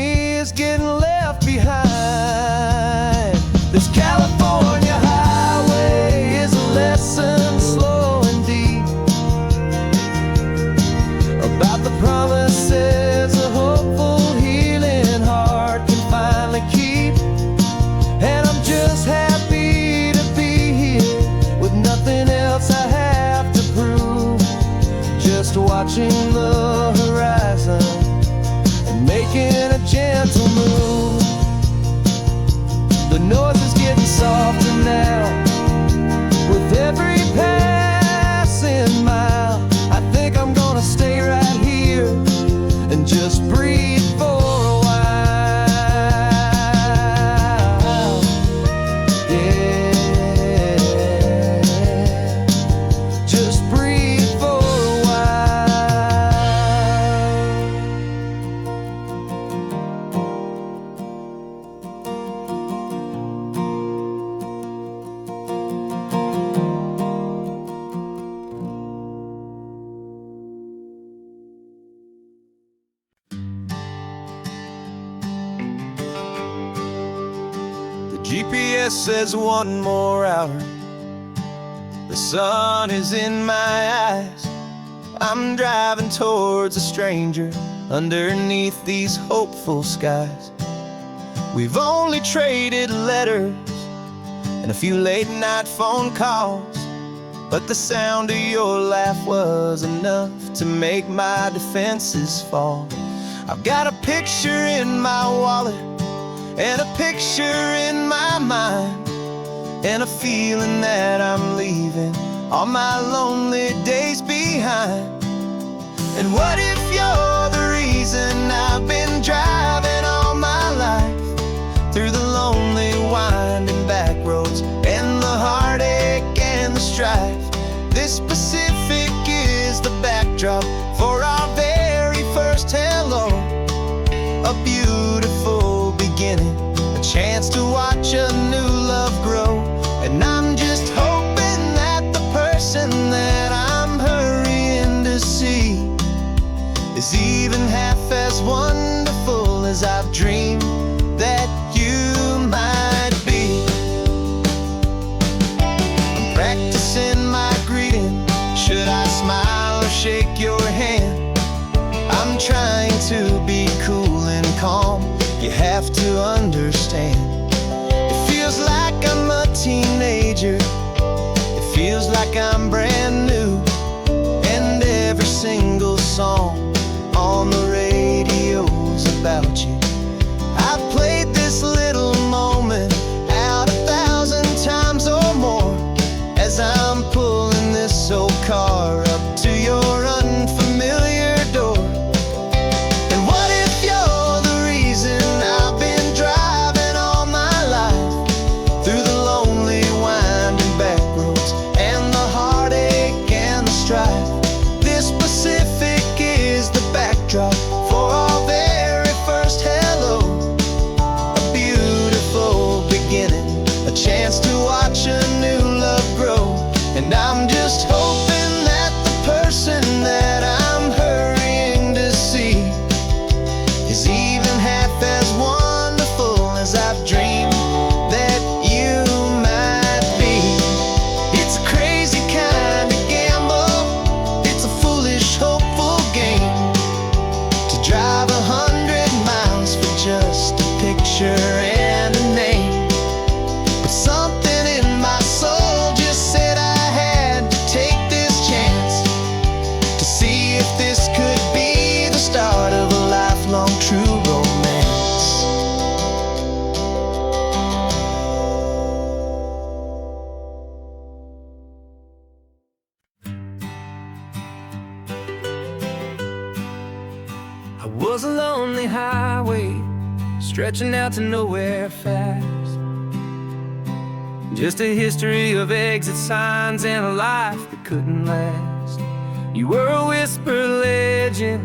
GPS says one more hour. The sun is in my eyes. I'm driving towards a stranger underneath these hopeful skies. We've only traded letters and a few late night phone calls, but the sound of your laugh was enough to make my defenses fall. I've got a picture in my wallet and a picture in my mind, and a feeling that I'm leaving all my lonely days behind. And what if you're the reason I've been driving all my life, through the lonely winding back roads and the heartache and the strife? This Pacific is the backdrop for our very first hello. A beautiful beginning, a chance to watch a new love grow. And I'm just hoping that the person that I'm hurrying to see is even half as wonderful as I've dreamed that you might be. I'm practicing my greeting. Should I smile or shake your hand? I'm trying to be cool and calm. You have to understand. It feels like I'm a teenager. It feels like I'm brand new. And every single song on the radio's about you. I've played this little moment out 1,000 times or more, as I'm pulling this old car up to your unfamiliar door. And what if you're the reason I've been driving all my life, through the lonely winding back roads and the heartache and the strife? This Pacific is the backdrop for our very first hello. A beautiful beginning, a chance to watch a new love grow. And I'm just hoping that the person that I'm hurrying to see is even half as wonderful as I've dreamed that you might be. It's a crazy kind of gamble. It's a foolish, hopeful game to drive 100 miles for just a picture and a name. But something in my soul just said I had to take this chance to see if this could be the start of a lifelong true romance. I was a lonely highway stretching out to nowhere fast. Just a history of exit signs and a life that couldn't last. You were a whisper legend,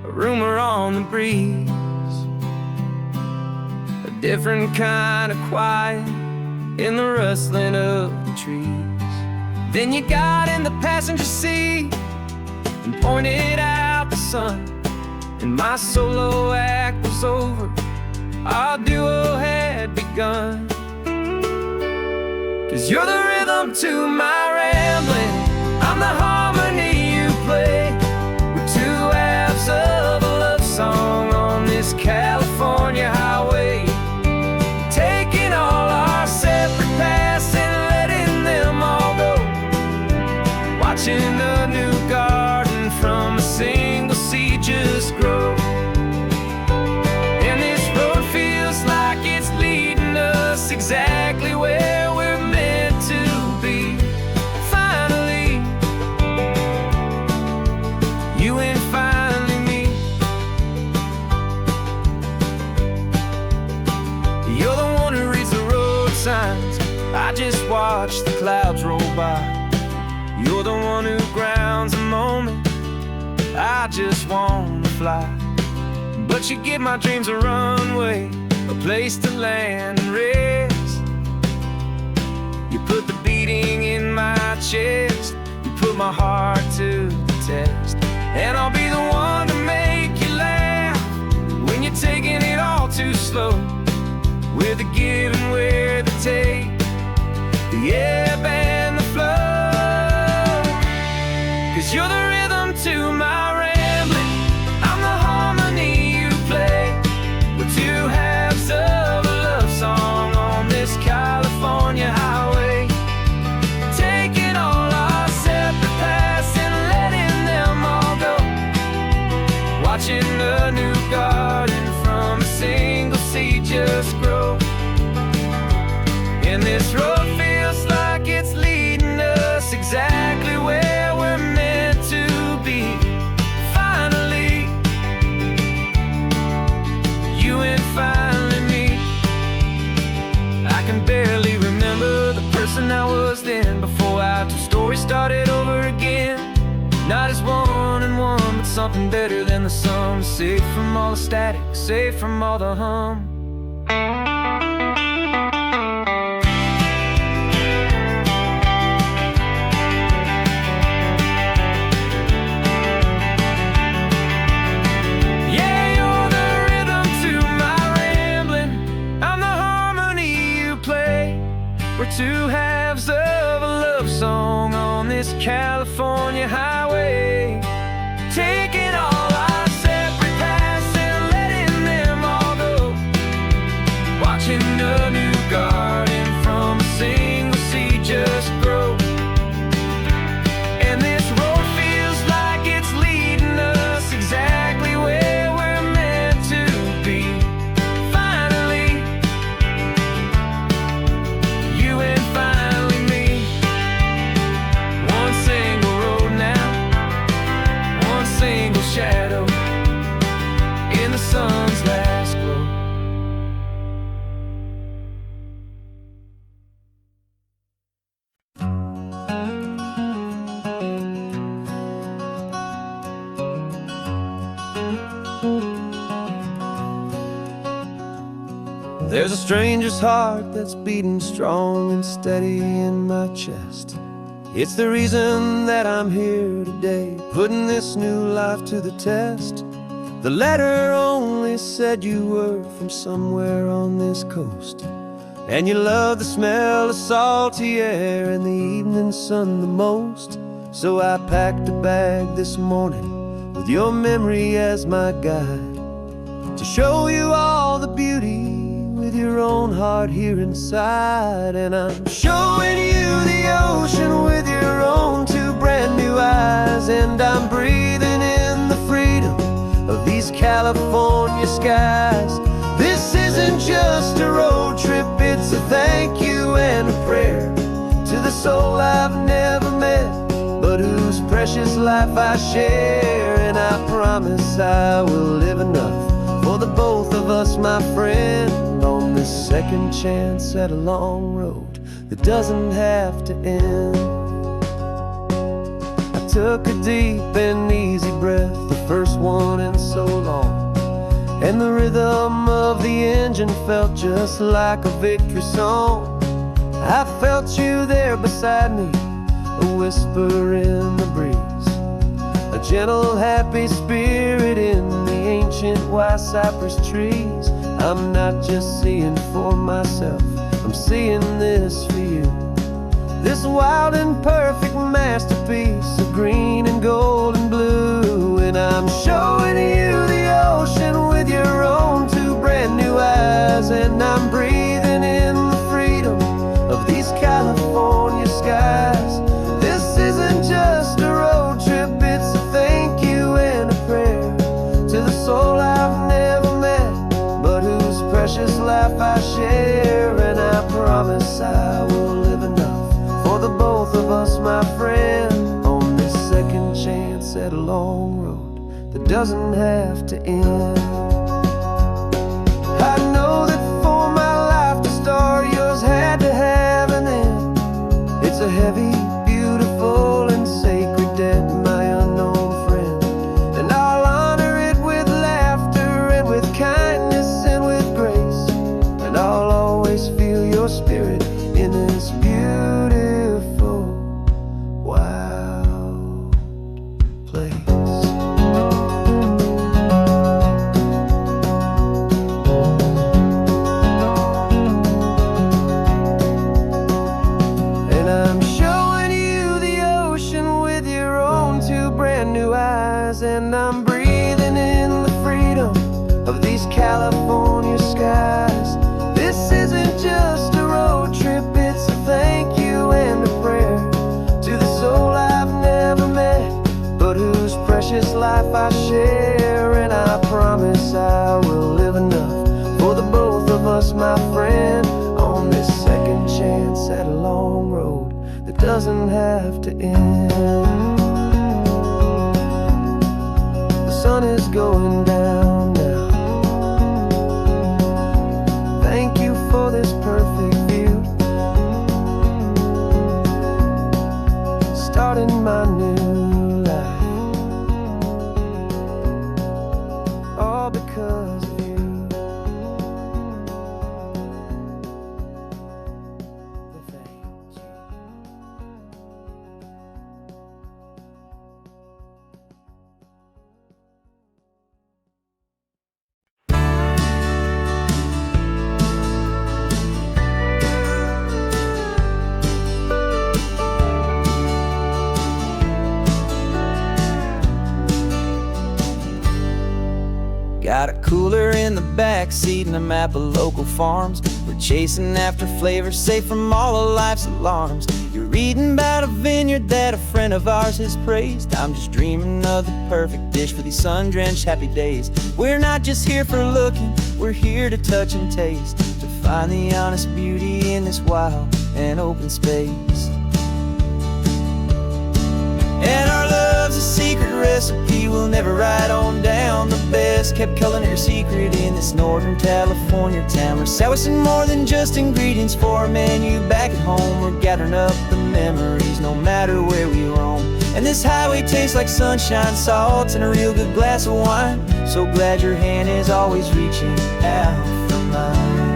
a rumor on the breeze, a different kind of quiet in the rustling of the trees. Then you got in the passenger seat and pointed out the sun, and my solo act was over, our duo had begun. 'Cause you're the rhythm to my rambling, I'm the harmony you play. We're two halves of a love song on this California highway, taking all our separate paths and letting them all go, watching a new garden from a single seed just grow. And this road feels like it's leading us exactly where we're meant to be. Finally, you and finally me. You're the one who reads the road signs, I just watch the clouds roll by. You're the one who grounds a moment, I just wanna fly. But you give my dreams a runway, a place to land and rest. You put the beating in my chest, you put my heart to the test. And I'll be the one to make you laugh when you're taking it all too slow, with the give and where the take, the ebb and the flow. 'Cause you're the rhythm to my rambling, I'm the harmony you play. We're two halves of a love song on this California highway, taking all our separate paths and letting them all go, watching a new garden from a single seed just grow. And this road feels like it's leading us exactly where we're meant to be. Finally, you and finally me. I can barely remember the person I was then, before our two stories started over again. Not as one and one, but something better than the sum. Safe from all the static, safe from all the hum. We're two halves of a love song on this California highway, taking all our separate paths and letting them all go, watching a new garden from a single seed just grow. And this road feels like it's leading us exactly where we're meant to be. Finally, you and finally me. One single road now, one single shadow in the sun's last glow. There's a stranger's heart that's beating strong and steady in my chest. It's the reason that I'm here today, putting this new life to the test. The letter only said you were from somewhere on this coast, and you love the smell of salty air and the evening sun the most. So I packed a bag this morning with your memory as my guide, to show you all the beauty with your own heart here inside. And I'm showing you the ocean with your own two brand new eyes, and I'm breathing in the freedom of these California skies. This isn't just a road trip, it's a thank you and a prayer to the soul I've never met, but whose precious life I share. And I promise I will live enough for the both of us, my friend, on this second chance at a long road that doesn't have to end. I took a deep and easy breath, the first one in so long, and the rhythm of the engine felt just like a victory song. I felt you there beside me, a whisper in the breeze, a gentle happy spirit in the ancient white cypress trees. I'm not just seeing for myself, I'm seeing this for you, this wild and perfect masterpiece of green and gold and blue. And I'm showing you the ocean with your own two brand new eyes, and I'm breathing in the freedom of these California skies. This isn't just a road trip, it's a thank you and a prayer to the soul I've never met, but whose precious life I share. And I promise I will live enough for the both of us, my friend, on this second chance at a long road that doesn't have to end. I know that for my life to start, yours had to have an end. It's a heavy, beautiful, and sacred debt, my unknown friend, and I'll honor it with laughter and with kindness and with grace, and I'll always feel your spirit in this beautiful, wild place. my friend, on this second chance at a long road that doesn't have to end. The sun is going down now. Thank you for this perfect view, starting my new life, all because of you. Thank you. Got a cooler in the back seat and a map of local farms. We're chasing after flavors safe from all of life's alarms. You're reading about a vineyard that a friend of ours has praised. I'm just dreaming of the perfect dish for these sun-drenched happy days. We're not just here for looking, we're here to touch and taste, to find the honest beauty in this wild and open space. And our love's a secret recipe we'll never write on down. The best kept culinary secret in this Northern California town. We're selling more than just ingredients for a menu back at home. We're gathering up the memories no matter where we roam. And this highway tastes like sunshine, salt, and a real good glass of wine. So glad your hand is always reaching out for mine.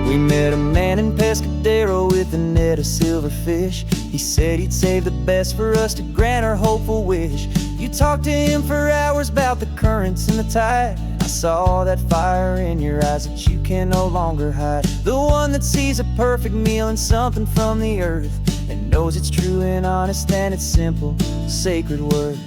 We met a man in Pescadero with a net of silverfish. He said he'd save the best for us to grant our hopeful wish. You talked to him for hours about the currents and the tide. I saw that fire in your eyes that you can no longer hide. The one that sees a perfect meal in something from the earth, and knows it's true and honest and it's simple, sacred worth.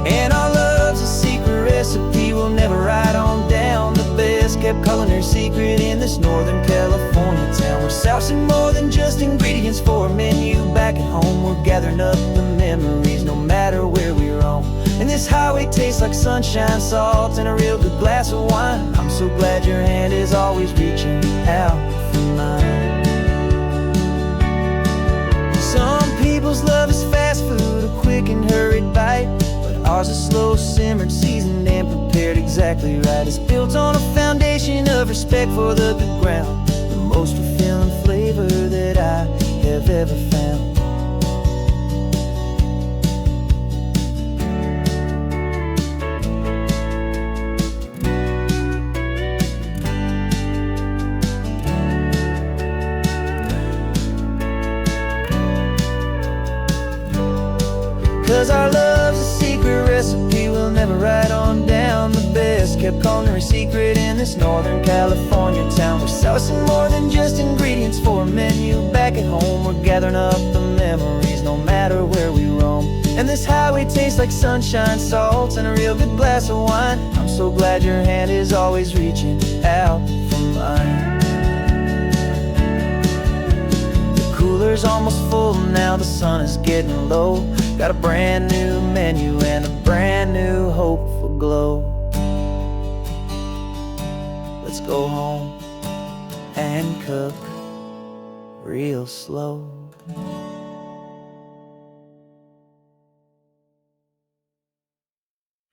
And our love's a secret recipe we'll never write on down. The best kept culinary secret in this Northern California town. We're sourcing more than just ingredients for a menu back at home. We're gathering up the memories no matter where we roam. And this highway tastes like sunshine, salt, and a real good glass of wine. I'm so glad your hand is always reaching out for mine. Some people's love is fast food, a quick and hurried bite. Ours is slow simmered, seasoned and prepared exactly right. It's built on a foundation of respect for the good ground, the most fulfilling flavor that I have ever found. 'Cause our love's a secret recipe we'll never write on down. The best kept culinary secret in this Northern California town. We're sourcing more than just ingredients for a menu back at home. We're gathering up the memories no matter where we roam. And this highway tastes like sunshine, salt, and a real good glass of wine. I'm so glad your hand is always reaching out for mine. The cooler's almost full now, the sun is getting low. Got a brand new menu and a brand new hopeful glow. Let's go home and cook real slow.